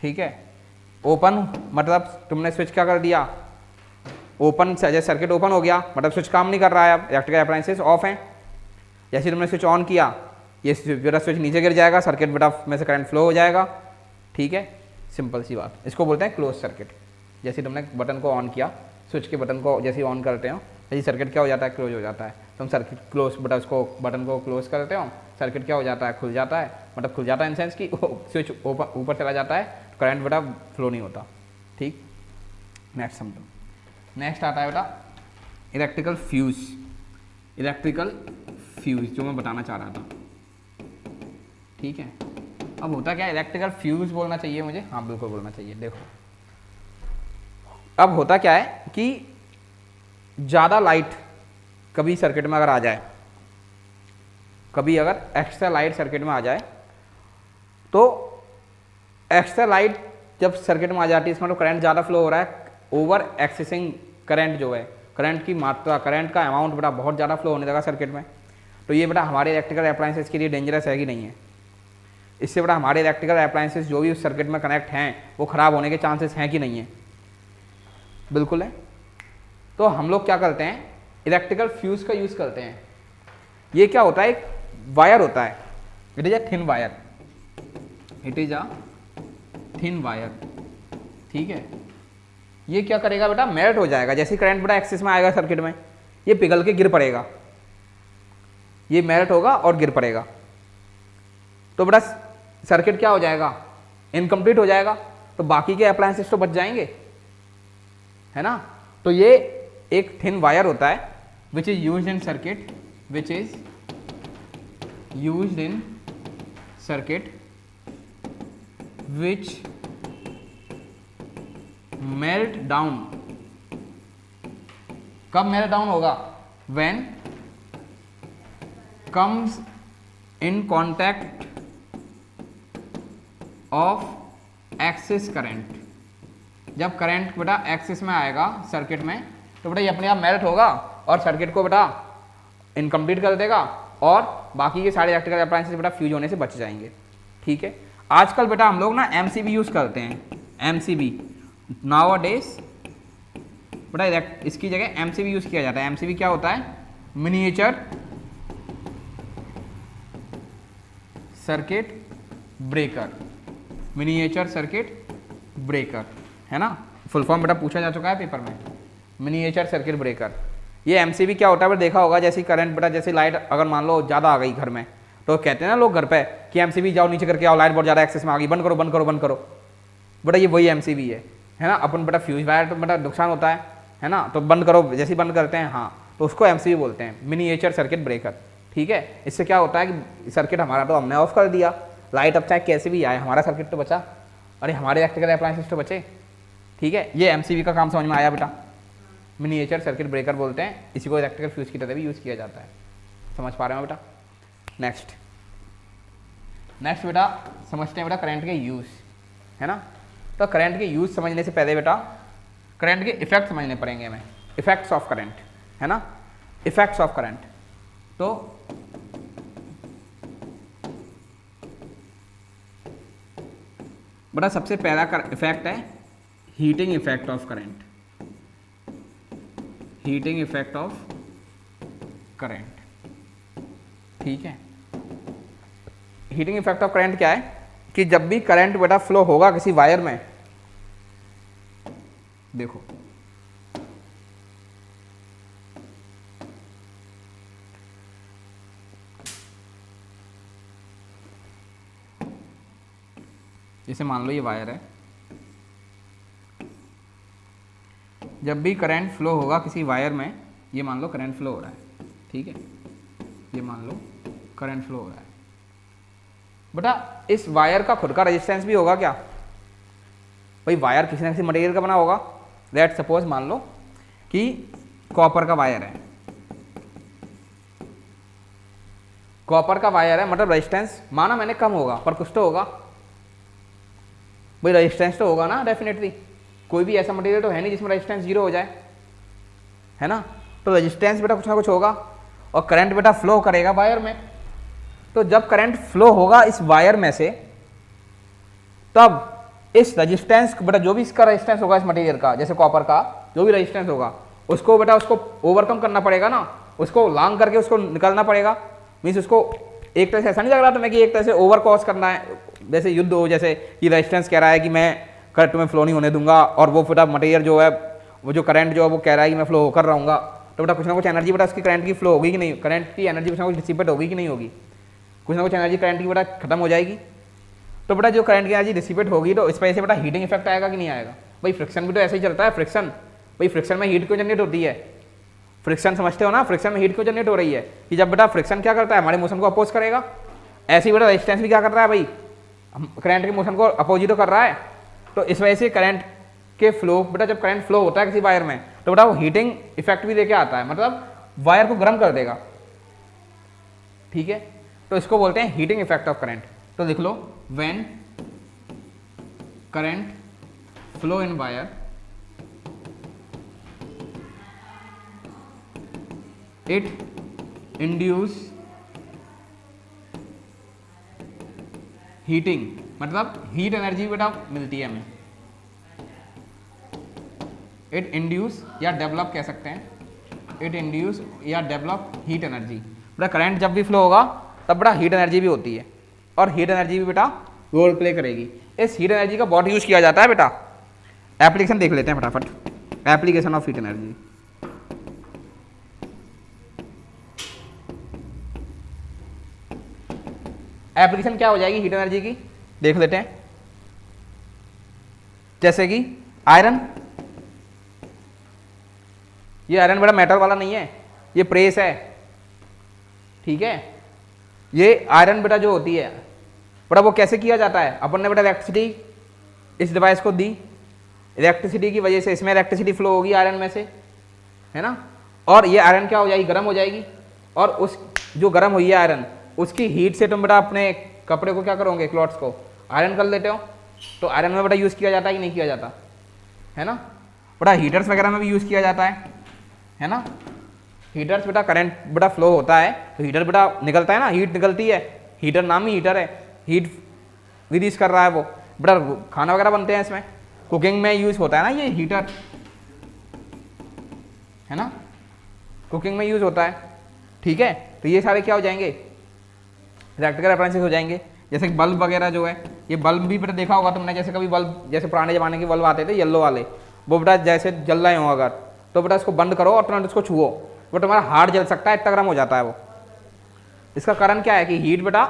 ठीक है, ओपन मतलब तुमने स्विच क्या कर दिया, ओपन से, जैसे सर्किट ओपन हो गया मतलब स्विच काम नहीं कर रहा है, अब इलेक्ट्रिकल अप्लायंसेस ऑफ हैं। जैसे तुमने स्विच ऑन किया, ये बेटा स्विच नीचे गिर जाएगा, सर्किट बेटा में से करंट फ्लो हो जाएगा। ठीक है, सिंपल सी बात, इसको बोलते हैं क्लोज सर्किट। जैसे तुमने बटन को ऑन किया, स्विच के बटन को जैसे ऑन करते हो, जैसे सर्किट क्या हो जाता है, क्लोज हो जाता है। तुम सर्किट क्लोज बटन, उसको बटन को क्लोज करते हो, सर्किट क्या हो जाता है, खुल जाता है। मतलब खुल जाता है इन सेंस कि स्विच ऊपर चला जाता है, करंट बेटा फ्लो नहीं होता। ठीक, नेक्स्ट समझो। नेक्स्ट आता है बेटा इलेक्ट्रिकल फ्यूज। इलेक्ट्रिकल फ्यूज जो मैं बताना चाह रहा था। ठीक है, अब होता क्या है, इलेक्ट्रिकल फ्यूज बोलना चाहिए मुझे, हाँ बिल्कुल बोलना चाहिए। देखो अब होता क्या है कि ज़्यादा लाइट कभी सर्किट में अगर आ जाए, कभी अगर एक्स्ट्रा लाइट सर्किट में आ जाए, तो एक्स्ट्रा लाइट जब सर्किट में आ जाती है, इसका मतलब करंट ज़्यादा फ्लो हो रहा है, ओवर एक्सेसिंग करंट जो है, करंट की मात्रा, करंट का अमाउंट बेटा बहुत ज़्यादा फ्लो होने लगा सर्किट में, तो ये बेटा हमारे इलेक्ट्रिकल अप्लायंसेस के लिए डेंजरस है कि नहीं है? इससे बेटा हमारे इलेक्ट्रिकल अप्लायंसेस जो भी उस सर्किट में कनेक्ट हैं वो ख़राब होने के चांसेस हैं कि नहीं है? बिल्कुल है। तो हम लोग क्या करते हैं, इलेक्ट्रिकल फ्यूज़ का यूज़ करते हैं। ये क्या होता है, एक वायर होता है, it is a thin wire, it is a thin wire, ठीक है। ये क्या करेगा बेटा, मेल्ट हो जाएगा, जैसे करंट बेटा एक्सिस में आएगा सर्किट में, ये पिघल के गिर पड़ेगा, ये मेल्ट होगा और गिर पड़ेगा, तो बेटा सर्किट क्या हो जाएगा, इनकम्प्लीट हो जाएगा, तो बाकी के अप्लायंसेस तो बच जाएंगे, है ना। तो ये एक थिन वायर होता है which is used in circuit, which is used in circuit which melt down. कब मेल्ट डाउन होगा, when comes in contact of axis current. जब करंट बेटा एक्सिस में आएगा सर्किट में, तो बेटा ये अपने आप मेल्ट होगा और सर्किट को बेटा इनकम्प्लीट कर देगा और बाकी के सारे इलेक्ट्रिकल अप्लायंसेस बेटा फ्यूज होने से बच जाएंगे, ठीक है। आजकल बेटा हम लोग ना एमसीबी यूज़ करते हैं, एमसीबी नाउअडेज बेटा इसकी जगह एमसीबी यूज़ किया जाता है। एमसीबी क्या होता है, miniature circuit breaker, miniature circuit breaker, है ना, फुल फॉर्म बेटा पूछा जा चुका है पेपर में, मिनिएचर सर्किट ब्रेकर। ये एमसीबी क्या होता है बेटा, देखा होगा, जैसे करंट बेटा, जैसे लाइट अगर मान लो ज़्यादा आ गई घर में, तो कहते हैं ना लोग घर पे कि एमसीबी जाओ नीचे करके आओ, लाइट बहुत ज़्यादा एक्सेस में आ गई, बंद करो बंद करो बंद करो, बेटा ये वही एमसीबी है ना। अपन बेटा फ्यूज वायर तो बेटा नुकसान होता है ना, तो बंद करो, जैसे ही बंद करते हैं हाँ, तो उसको एमसीबी बोलते हैं, मिनिएचर सर्किट ब्रेकर, ठीक है। इससे क्या होता है कि सर्किट हमारा तो हमने ऑफ कर दिया, लाइट अब चाहे कैसे भी आए, हमारा सर्किट तो बचा, अरे हमारे इलेक्ट्रिकल अप्लायंसेस तो बचे, ठीक है। ये एमसीबी का काम समझ में आया बेटा, मिनिएचर सर्किट ब्रेकर बोलते हैं, इसी को इलेक्ट्रिकल फ्यूज की तरह भी यूज़ किया जाता है, समझ पा रहे हो बेटा। नेक्स्ट बेटा समझते हैं बेटा करंट के यूज़, है ना। तो करंट के यूज़ समझने से पहले बेटा करंट के इफेक्ट समझने पड़ेंगे हमें, इफेक्ट्स ऑफ करंट, है ना, इफेक्ट्स ऑफ करंट। तो बेटा सबसे पहला इफेक्ट है heating effect of current, heating effect of current, ठीक है। हीटिंग इफेक्ट ऑफ करंट क्या है कि जब भी करंट बेटा फ्लो होगा किसी वायर में, देखो जैसे मान लो ये वायर है, जब भी करंट फ्लो होगा किसी वायर में, ये मान लो करंट फ्लो हो रहा है, ठीक है, ये मान लो करंट फ्लो हो रहा है बेटा, इस वायर का खुद का रेजिस्टेंस भी होगा क्या, भाई वायर किसी न किसी मटेरियल का बना होगा। लेट सपोज मान लो कि कॉपर का वायर है, कॉपर का वायर है, मतलब रेजिस्टेंस माना मैंने कम होगा पर कुछ तो होगा, भाई रेजिस्टेंस तो होगा ना डेफिनेटली, कोई भी ऐसा मटेरियल तो है नहीं जिसमें रेजिस्टेंस जीरो हो जाए, है ना। तो रेजिस्टेंस बेटा कुछ ना कुछ होगा और करंट बेटा फ्लो करेगा वायर में, तो जब करंट फ्लो होगा इस वायर में से, तब इस रेजिस्टेंस बेटा जो भी इसका रेजिस्टेंस होगा इस मटेरियल का, जैसे कॉपर का जो भी रेजिस्टेंस होगा, उसको बेटा उसको ओवरकम करना पड़ेगा ना, उसको लांग करके उसको निकलना पड़ेगा। मीन्स उसको एक तरह से ऐसा नहीं लग रहा तुम्हें कि एक तरह से ओवर क्रॉस करना है, जैसे युद्ध हो, जैसे कि रेजिस्टेंस कह रहा है कि मैं करंट में फ्लो नहीं होने दूंगा, और वो बेटा मटेरियल जो है, वो जो करंट जो है वो कह रहा है कि मैं फ्लो होकर रहूँगा, तो बेटा कुछ ना कुछ एनर्जी बेटा उसकी करंट की फ्लो होगी कि नहीं, करंट की एनर्जी कुछ ना कुछ डिसिपेट होगी कि नहीं होगी, कुछ ना कुछ एनर्जी करंट की बेटा खत्म हो जाएगी। तो बेटा जो करंट की एनर्जी डिसिपेट होगी तो इस वजह से बेटा हीटिंग इफेक्ट आएगा कि नहीं आएगा, भाई फ्रिक्शन भी तो ऐसे ही चलता है, फ्रिक्शन, भाई फ्रिक्शन में हीट क्यों जनरेट होती है, फ्रिक्शन समझते हो ना, फ्रिक्शन में हीट क्यों जनरेट हो रही है कि जब बेटा फ्रिक्शन क्या करता है, हमारे मोशन को अपोज करेगा, ऐसे ही बेटा रेजिस्टेंस भी क्या कर रहा है, भाई करंट के मोशन को अपोजिट कर रहा है। तो इस वजह से करंट के फ्लो बेटा, जब करंट फ्लो होता है किसी वायर में, तो बेटा वो हीटिंग इफेक्ट भी लेके आता है, मतलब वायर को गर्म कर देगा, ठीक है। तो इसको बोलते हैं हीटिंग इफेक्ट ऑफ करंट। तो लिख लो, when current flow in wire, it induce heating, मतलब हीट एनर्जी बेटा मिलती है हमें। इट इंड्यूस या डेवलप कह सकते हैं, इट इंड्यूस या डेवलप हीट एनर्जी। बेटा करंट जब भी फ्लो होगा तब बेटा हीट एनर्जी भी होती है, और हीट एनर्जी भी बेटा रोल प्ले करेगी। इस हीट एनर्जी का बहुत यूज किया जाता है बेटा। एप्लीकेशन देख लेते हैं फटाफट, application of heat energy. Application क्या हो जाएगी हीट एनर्जी की, देख लेते हैं। जैसे कि आयरन, ये आयरन बेटा मेटल वाला नहीं है, ये प्रेस है, ठीक है। ये आयरन बेटा जो होती है बेटा वो कैसे किया जाता है, अपन ने बेटा इलेक्ट्रिसिटी इस डिवाइस को दी, इलेक्ट्रिसिटी की वजह से इसमें इलेक्ट्रिसिटी फ्लो होगी आयरन में से, है ना। और ये आयरन क्या हो जाएगी, गर्म हो जाएगी, और उस जो गर्म हुई है आयरन उसकी हीट से तुम बेटा अपने कपड़े को क्या करोगे, क्लॉथ्स को आयरन कर लेते हो। तो आयरन में बेटा यूज़ किया जाता है कि नहीं किया जाता, है ना। बेटा हीटर्स वगैरह में भी यूज़ किया जाता है ना। हीटर्स बेटा करंट बेटा फ्लो होता है तो हीटर बेटा निकलता है ना, हीट निकलती है, हीटर नाम ही हीटर है, हीट रिलीज कर रहा है वो। बेटा खाना वगैरह बनते हैं इसमें, कुकिंग में यूज़ होता है ना ये हीटर, है ना, कुकिंग में यूज़ होता है, ठीक है। तो ये सारे क्या हो जाएंगे, इलेक्ट्रिकल अप्लायंसेस हो जाएंगे। जैसे कि बल्ब वगैरह जो है, ये बल्ब भी बेटा देखा होगा तुमने, जैसे कभी बल्ब जैसे पुराने ज़माने के बल्ब आते थे येलो वाले, वो बेटा जैसे जल रहे हो अगर तो बेटा इसको बंद करो और तुरंत उसको छुओ, वो तुम्हारा हार्ट जल सकता है, इतना गर्म हो जाता है वो। इसका कारण क्या है कि हीट बेटा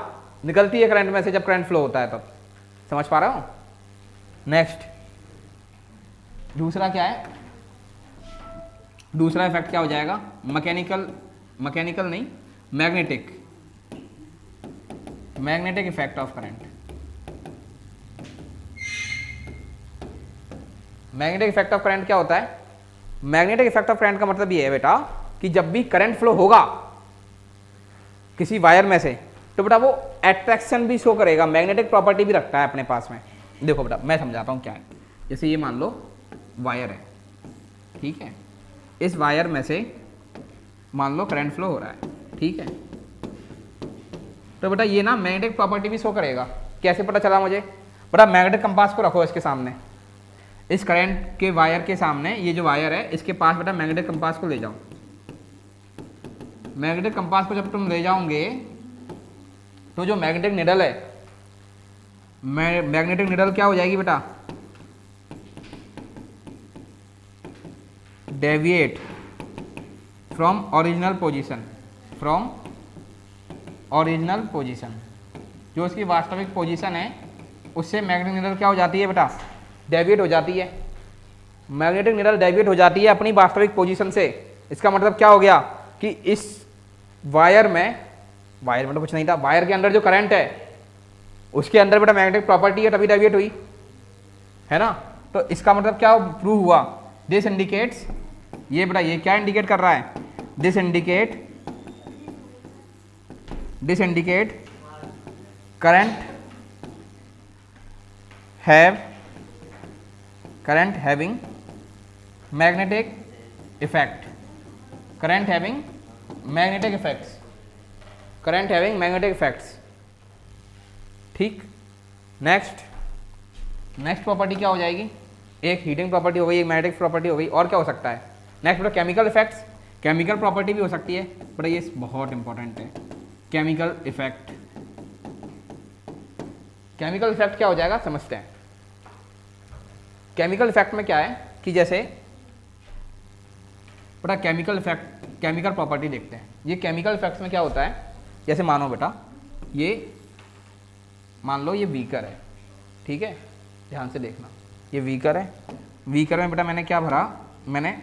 निकलती है करंट में से जब करंट फ्लो होता है तब। समझ पा रहे हो। नेक्स्ट दूसरा क्या है, दूसरा इफेक्ट क्या हो जाएगा, मैकेनिकल नहीं, magnetic effect of current. Magnetic effect of current क्या होता है, मैग्नेटिक इफेक्ट ऑफ करंट का मतलब ये है बेटा कि जब भी करंट फ्लो होगा किसी वायर में से तो बेटा वो अट्रैक्शन भी शो करेगा, मैग्नेटिक प्रॉपर्टी भी रखता है अपने पास में। देखो बेटा मैं समझाता हूँ क्या है। जैसे ये मान लो वायर है, ठीक है, इस वायर में से मान लो करंट फ्लो हो रहा है, ठीक है। तो बेटा ये ना मैग्नेटिक प्रॉपर्टी भी शो करेगा। कैसे पता चला मुझे, बेटा मैग्नेटिक कंपास को रखो इसके सामने, इस करंट के वायर के सामने, ये जो वायर है इसके पास बेटा मैग्नेटिक कंपास को ले जाओ। मैग्नेटिक कंपास को जब तुम ले जाओगे तो जो मैग्नेटिक निडल है, मैग्नेटिक निडल क्या हो जाएगी बेटा, डेविएट फ्रॉम ओरिजिनल पोजीशन, जो उसकी वास्तविक पोजीशन है उससे मैग्नेटिक निडल क्या हो जाती है बेटा, डेविएट हो जाती है। मैग्नेटिक निडल डेविएट हो जाती है अपनी वास्तविक पोजीशन से। इसका मतलब क्या हो गया कि इस वायर में तो कुछ नहीं था, वायर के अंदर जो करंट है उसके अंदर बेटा मैग्नेटिक प्रॉपर्टी है तभी डेविएट हुई, है ना। तो इसका मतलब क्या प्रूव हुआ, दिस इंडिकेट्स, ये बेटा ये क्या इंडिकेट कर रहा है, this indicate current having magnetic effect, current having magnetic effects, ठीक। नेक्स्ट प्रॉपर्टी क्या हो जाएगी, एक हीटिंग प्रॉपर्टी हो गई, एक मैग्नेटिक प्रॉपर्टी हो गई, और क्या हो सकता है नेक्स्ट बेटा, केमिकल इफेक्ट्स, केमिकल प्रॉपर्टी भी हो सकती है बट ये बहुत इंपॉर्टेंट है। केमिकल इफेक्ट क्या हो जाएगा समझते हैं। केमिकल इफेक्ट में क्या है कि जैसे बेटा केमिकल प्रॉपर्टी देखते हैं। ये केमिकल इफेक्ट्स में क्या होता है, जैसे मानो बेटा ये मान लो ये बीकर है, ठीक है, ध्यान से देखना, ये बीकर है, बीकर में बेटा मैंने क्या भरा, मैंने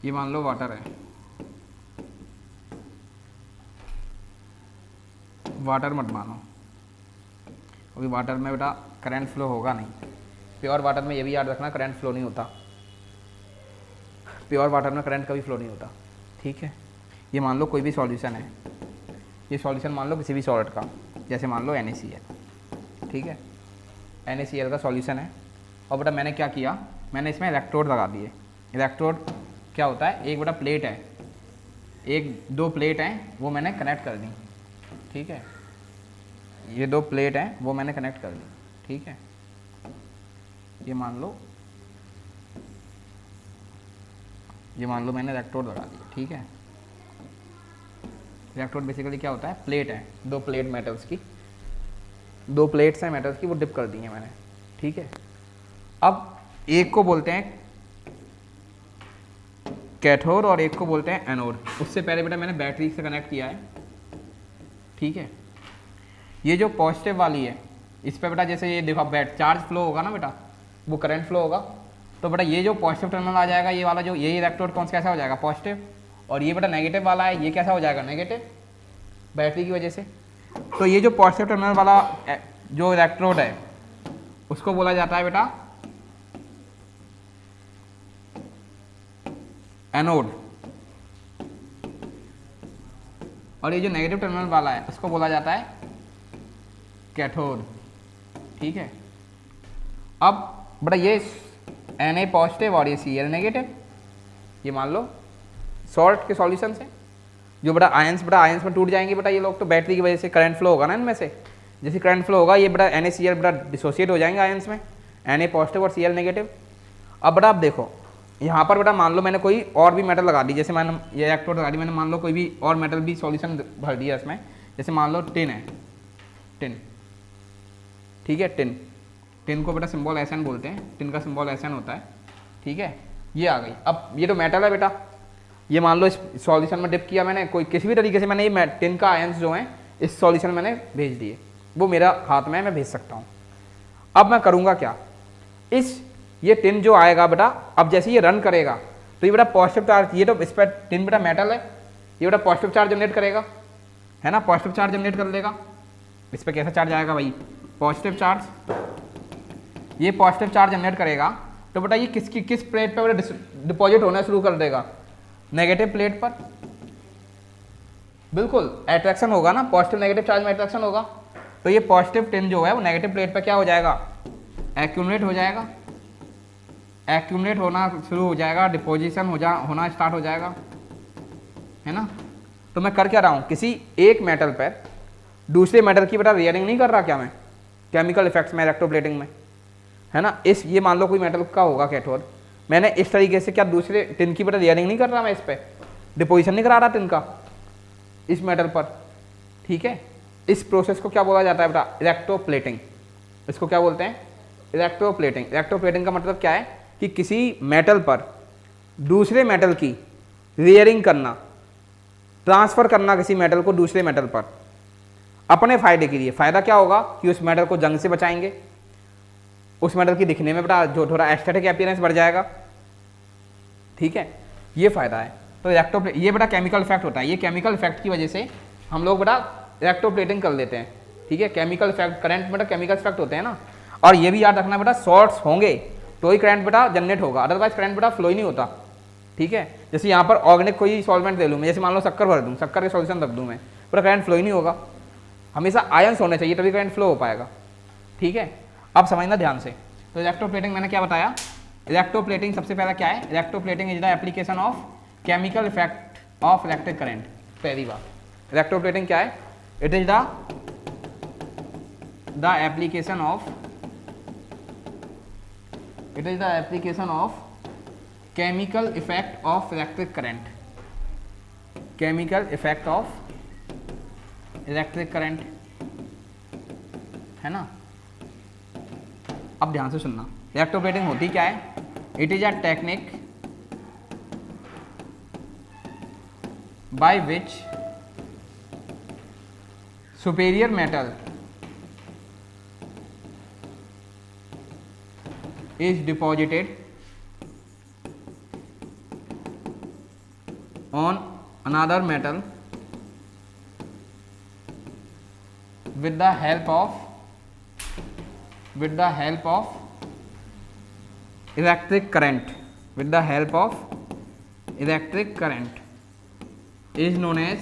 ये मान लो वाटर है, वाटर मत मानो, क्योंकि वाटर में बेटा करंट फ्लो होगा नहीं। प्योर वाटर में ये भी याद रखना करंट फ्लो नहीं होता, प्योर वाटर में करंट कभी फ्लो नहीं होता, ठीक है। ये मान लो कोई भी सॉल्यूशन है, ये सॉल्यूशन मान लो किसी भी सॉल्ट का, जैसे मान लो NaCl, ठीक है, NaCl का सॉल्यूशन है। और बेटा मैंने क्या किया, मैंने इसमें इलेक्ट्रोड लगा दिए। इलेक्ट्रोड क्या होता है, एक बेटा प्लेट है, एक दो प्लेट हैं वो मैंने कनेक्ट कर दी, ठीक है, ये दो प्लेट हैं वो मैंने कनेक्ट कर दी, ठीक है। ये मान लो मैंने इलेक्ट्रोड लगा दिया, ठीक है। इलेक्ट्रोड बेसिकली क्या होता है, प्लेट है, दो प्लेट मेटल्स की, दो प्लेट्स हैं मेटल्स की, वो डिप कर दी है मैंने, ठीक है। अब एक को बोलते हैं कैथोड और एक को बोलते हैं एनोड। उससे पहले बेटा मैंने बैटरी से कनेक्ट किया है, ठीक है। ये जो पॉजिटिव वाली है इस पर बेटा जैसे ये देखो बैट चार्ज फ्लो होगा ना बेटा, वो करंट फ्लो होगा, तो बेटा ये जो पॉजिटिव टर्मिनल आ जाएगा, ये वाला जो ये इलेक्ट्रोड कौन सा कैसा हो जाएगा, पॉजिटिव, और ये बेटा नेगेटिव वाला है, ये कैसा हो जाएगा, नेगेटिव, बैटरी की वजह से। तो ये जो पॉजिटिव टर्मिनल वाला जो इलेक्ट्रोड है उसको बोला जाता है बेटा एनोड, और ये जो नेगेटिव टर्मिनल वाला है उसको बोला जाता है कैथोड, ठीक है। अब बेटा ये Na पॉजिटिव और ये Cl नेगेटिव, ये मान लो सॉल्ट के सॉल्यूशन से जो बेटा आयंस में टूट जाएंगे बेटा, ये लोग तो बैटरी की वजह से करंट फ्लो होगा ना इनमें से, जैसे करंट फ्लो होगा ये बेटा NaCl बेटा डिसोसिएट हो जाएंगे आयंस में, Na पॉजिटिव और Cl नेगेटिव। अब बेटा आप देखो यहाँ पर बेटा मान लो मैंने कोई और भी मेटल लगा दी, जैसे मैंने ये इलेक्ट्रोड लगा दी, मैंने मान लो कोई भी और मेटल भी सॉल्यूशन भर दिया इसमें, जैसे मान लो टिन है, टिन, ठीक है, टिन को बेटा सिंबल Sn बोलते हैं, टिन का सिंबल Sn होता है, ठीक है। ये आ गई। अब ये तो मेटल है बेटा, ये मान लो इस सॉल्यूशन में डिप किया मैंने, कोई किसी भी तरीके से मैंने ये टिन का आयंस जो है इस सॉल्यूशन में मैंने भेज दिए, वो मेरा हाथ में है, मैं भेज सकता हूँ। अब मैं करूँगा क्या, ये टिन जो आएगा बेटा, अब जैसे ये रन करेगा तो ये बेटा पॉजिटिव चार्ज, ये तो इस पर टिन बेटा मेटल है, ये बेटा पॉजिटिव चार्ज जनरेट करेगा, है ना, पॉजिटिव चार्ज जनरेट कर लेगा। इस पर कैसा चार्ज आएगा भाई, पॉजिटिव चार्ज, ये पॉजिटिव चार्ज जनरेट करेगा, तो बेटा ये किस प्लेट पर डिपॉजिट होना शुरू कर देगा, नेगेटिव प्लेट पर, बिल्कुल अट्रैक्शन होगा ना, पॉजिटिव नेगेटिव चार्ज में अट्रैक्शन होगा, तो ये पॉजिटिव टिन जो है वो नेगेटिव प्लेट पर क्या हो जाएगा, एक्यूमुलेट हो जाएगा, एक्यूमुलेट होना शुरू हो जाएगा, डिपोजिशन होना स्टार्ट हो जाएगा, है ना। तो मैं कर क्या रहा हूँ, किसी एक मेटल पर दूसरे मेटल की बेटा रियरिंग नहीं कर रहा क्या मैं, केमिकल इफेक्ट्स में, इलेक्ट्रोप्लेटिंग में, है ना। ये मान लो कोई मेटल का होगा कैथोड, मैंने इस तरीके से क्या दूसरे टिन की बेटा रियरिंग नहीं कर रहा, मैं इस पर डिपोजिशन नहीं करा रहा टिन का इस मेटल पर, ठीक है। इस प्रोसेस को क्या बोला जाता है बेटा, इलेक्ट्रोप्लेटिंग। इसको क्या बोलते हैं, इलेक्ट्रोप्लेटिंग। इलेक्ट्रोप्लेटिंग का मतलब क्या है कि किसी मेटल पर दूसरे मेटल की रियरिंग करना, ट्रांसफर करना किसी मेटल को दूसरे मेटल पर अपने फायदे के लिए। फायदा क्या होगा कि उस मेटल को जंग से बचाएंगे, उस मेटल की दिखने में बेटा जो थोड़ा एस्थेटिक अपीयरेंस बढ़ जाएगा, ठीक है, ये फायदा है। तो ये बेटा केमिकल इफेक्ट होता है, ये केमिकल इफेक्ट की वजह से हम लोग बेटा इलेक्ट्रोप्लेटिंग कर लेते हैं, ठीक है। केमिकल इफेक्ट, करंट बेटा केमिकल इफेक्ट होते हैं ना। और ये भी याद रखना बेटा, शॉर्ट्स होंगे तो ही करंट बेटा जनरेट होगा, अदरवाइज करंट बेटा फ्लो ही नहीं होता, ठीक है। जैसे यहाँ पर ऑर्गेनिक कोई सॉल्वेंट ले लूँ मैं, जैसे मान लो शक्कर भर दूँ, शक्कर के सॉल्यूशन रख दूँ मैं, पूरा करंट फ्लो ही नहीं होगा, हमेशा आयंस होने चाहिए तभी करंट फ्लो हो पाएगा, ठीक है। अब समझना ध्यान से। तो इलेक्ट्रोप्लेटिंग मैंने क्या बताया, इलेक्ट्रोप्लेटिंग सबसे पहला क्या है, electroplating is the application of chemical effect of electric current. पहली बात इलेक्ट्रोप्लेटिंग क्या है, it is the application of chemical effect of electric current, chemical effect of electric current, है ना। अब ध्यान से सुनना, इलेक्ट्रोप्लेटिंग होती क्या है, it is a technique by which superior metal is deposited on another metal with the help of electric current, with the help of electric current is known as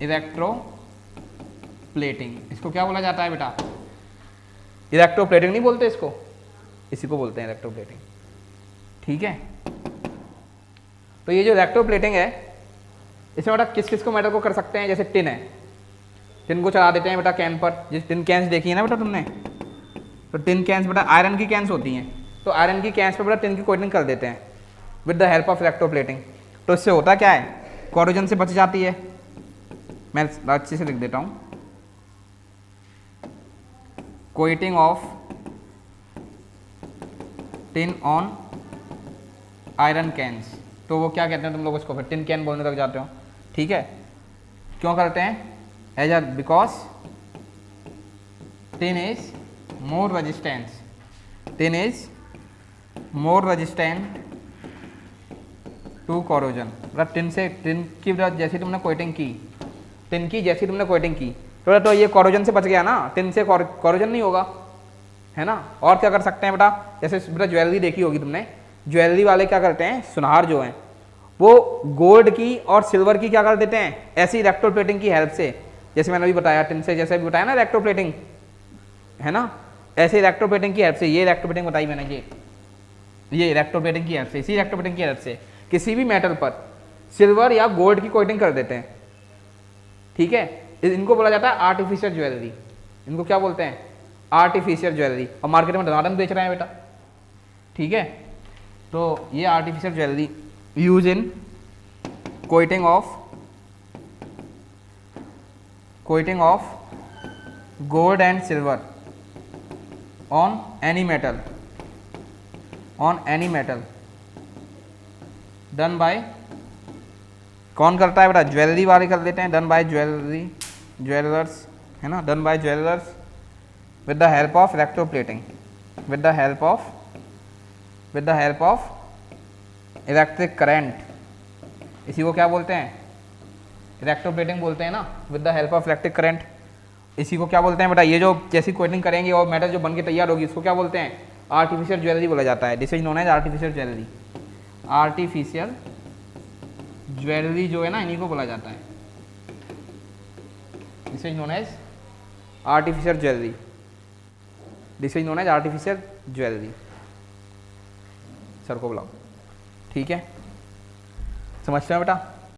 electroplating. इसको क्या बोला जाता है बेटा? इलेक्ट्रोप्लेटिंग नहीं बोलते इसको, इसी को बोलते हैं इलेक्ट्रोप्लेटिंग। ठीक है, तो ये जो इलेक्ट्रोप्लेटिंग है इसमें बेटा किस किस को मेटल को कर सकते हैं? जैसे टिन है, टिन को चला देते हैं बेटा कैन पर। जिस टिन कैंस देखी है ना बेटा तुमने, तो टिन कैंस बेटा आयरन की कैंस होती हैं, तो आयरन की कैंस पर बेटा टिन की कोटिंग कर देते हैं with the help of electroplating. तो इससे होता क्या है? कोरोजन से बच जाती है। मैं अच्छे से लिख देता हूँ, coating of tin on iron cans. तो वो क्या कहते हैं तुम लोग उसको? फिर टिन कैन बोलने लग जाते हो। ठीक है, क्यों करते हैं? As a because tin is more resistance, tin is more resistant to corrosion. मतलब टिन की जैसी तुमने कोटिंग की, टिन की जैसी तुमने कोटिंग की तो ये कोरोजन से बच गया ना, टिन से कोरोजन नहीं होगा, है ना। और क्या कर सकते हैं बेटा? जैसे बेटा ज्वेलरी देखी होगी तुमने, ज्वेलरी वाले क्या करते हैं? सुनार जो हैं वो गोल्ड की और सिल्वर की क्या कर देते हैं? ऐसी इलेक्ट्रोप्लेटिंग की हेल्प से, जैसे मैंने अभी बताया टिन से, जैसे अभी बताया ना इलेक्ट्रोप्लेटिंग, है ना, ऐसे इलेक्ट्रोप्लेटिंग की हेल्प से, ये इलेक्ट्रोप्लेटिंग बताई मैंने, ये इलेक्ट्रोप्लेटिंग की हेल्प से, इसी इलेक्ट्रोप्लेटिंग की हेल्प से किसी भी मेटल पर सिल्वर या गोल्ड की कोटिंग कर देते हैं। ठीक है, इनको बोला जाता है आर्टिफिशियल ज्वेलरी। इनको क्या बोलते हैं? Artificial jewellery. और मार्केट में धनाधन बेच रहे हैं बेटा। ठीक है, तो ये artificial jewellery use in coating of gold and silver on any metal done by, कौन करता है बेटा? ज्वेलरी वाले कर देते हैं, डन बाय ज्वेलर्स, है ना, done by jewellers with the help of electroplating, with the help of electric current. इसी को क्या बोलते हैं? इलेक्ट्रोप्लेटिंग बोलते हैं ना, with the help of electric current. इसी को क्या बोलते हैं बेटा? ये जो जैसी कोटिंग करेंगे और मेटल जो बन के तैयार होगी, इसको क्या बोलते हैं? आर्टिफिशियल ज्वेलरी बोला जाता है। This is known as artificial jewellery. Artificial jewellery जो है ना, इन्हीं को बोला जाता है। This is known as artificial jewellery, this is known as artificial jewellery. Sir को बुलाओ। ठीक है, समझते हैं बेटा?